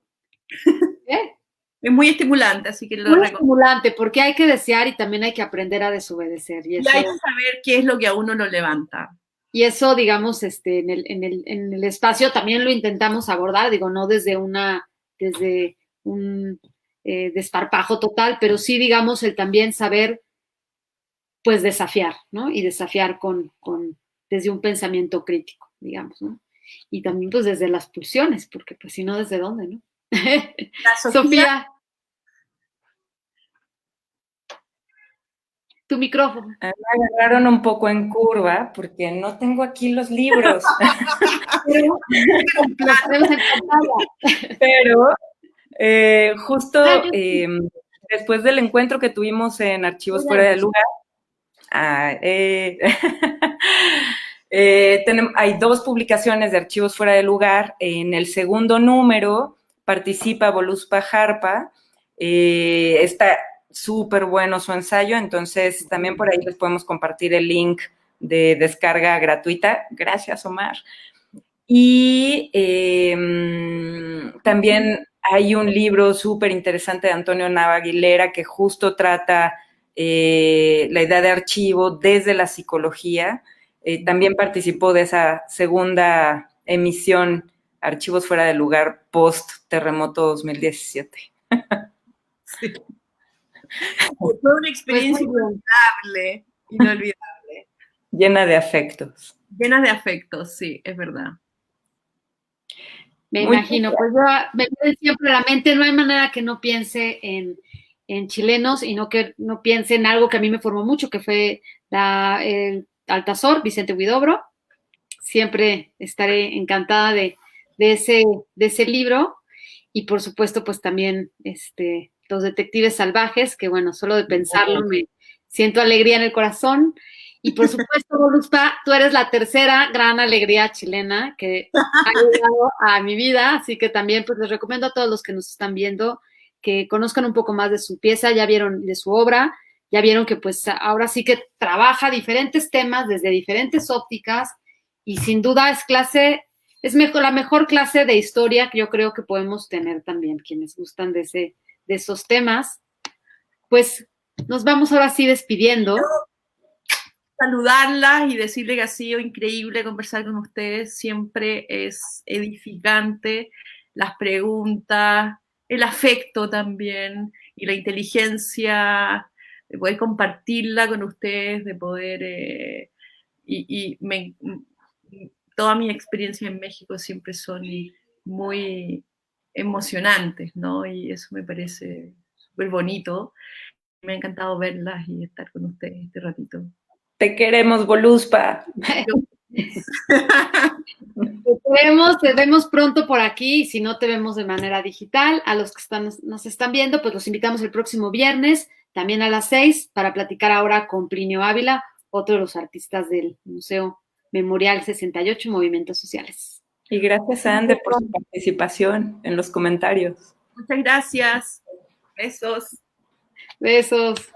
Es muy estimulante, así que lo recomiendo. Muy estimulante, porque hay que desear y también hay que aprender a desobedecer. Y hay que saber qué es lo que a uno lo levanta. Y eso, digamos, en el espacio también lo intentamos abordar, digo, no desde un desparpajo total, pero sí, digamos, el también saber, pues, desafiar, ¿no? Y desafiar desde un pensamiento crítico, digamos, ¿no? Y también, pues, desde las pulsiones, porque, pues, si no, ¿desde dónde, no? Sofía. Tu micrófono. Me agarraron un poco en curva porque no tengo aquí los libros. Pero justo después del encuentro que tuvimos en Archivos Fuera de Lugar, hay 2 publicaciones de Archivos Fuera de Lugar. En el segundo número participa Voluspa Jarpa. Está súper bueno su ensayo, entonces también por ahí les podemos compartir el link de descarga gratuita. Gracias, Omar. Y también hay un libro súper interesante de Antonio Nava Aguilera que justo trata la idea de archivo desde la psicología. También participó de esa segunda emisión, Archivos Fuera de Lugar, post-terremoto 2017. Sí. Fue una experiencia inolvidable. Llena de afectos. Llena de afectos, sí, es verdad. Me Muy imagino, bien. pues yo me viene siempre a la mente, no hay manera que no piense en chilenos y no que no piense en algo que a mí me formó mucho, que fue el Altazor, Vicente Huidobro. Siempre estaré encantada de ese libro. Y por supuesto, pues también Los Detectives Salvajes, que bueno, solo de pensarlo me siento alegría en el corazón. Y por supuesto, Voluspa, tú eres la tercera gran alegría chilena que ha llegado a mi vida, así que también pues les recomiendo a todos los que nos están viendo que conozcan un poco más de su pieza, ya vieron de su obra, ya vieron que pues ahora sí que trabaja diferentes temas desde diferentes ópticas y sin duda es la mejor clase de historia que yo creo que podemos tener también quienes gustan de esos temas. Pues nos vamos ahora sí despidiendo. Saludarlas y decirle que ha sido increíble conversar con ustedes, siempre es edificante, las preguntas, el afecto también y la inteligencia de poder compartirla con ustedes, de poder, toda mi experiencia en México siempre son muy emocionantes, ¿no? Y eso me parece súper bonito. Me ha encantado verlas y estar con ustedes este ratito. Te queremos, Voluspa. Te vemos pronto por aquí y si no te vemos de manera digital, a los que nos están viendo, pues los invitamos el próximo viernes, también a las 6, para platicar ahora con Plinio Ávila, otro de los artistas del Museo Memorial 68 Movimientos Sociales. Y gracias a Ande por su participación en los comentarios. Muchas gracias. Besos. Besos.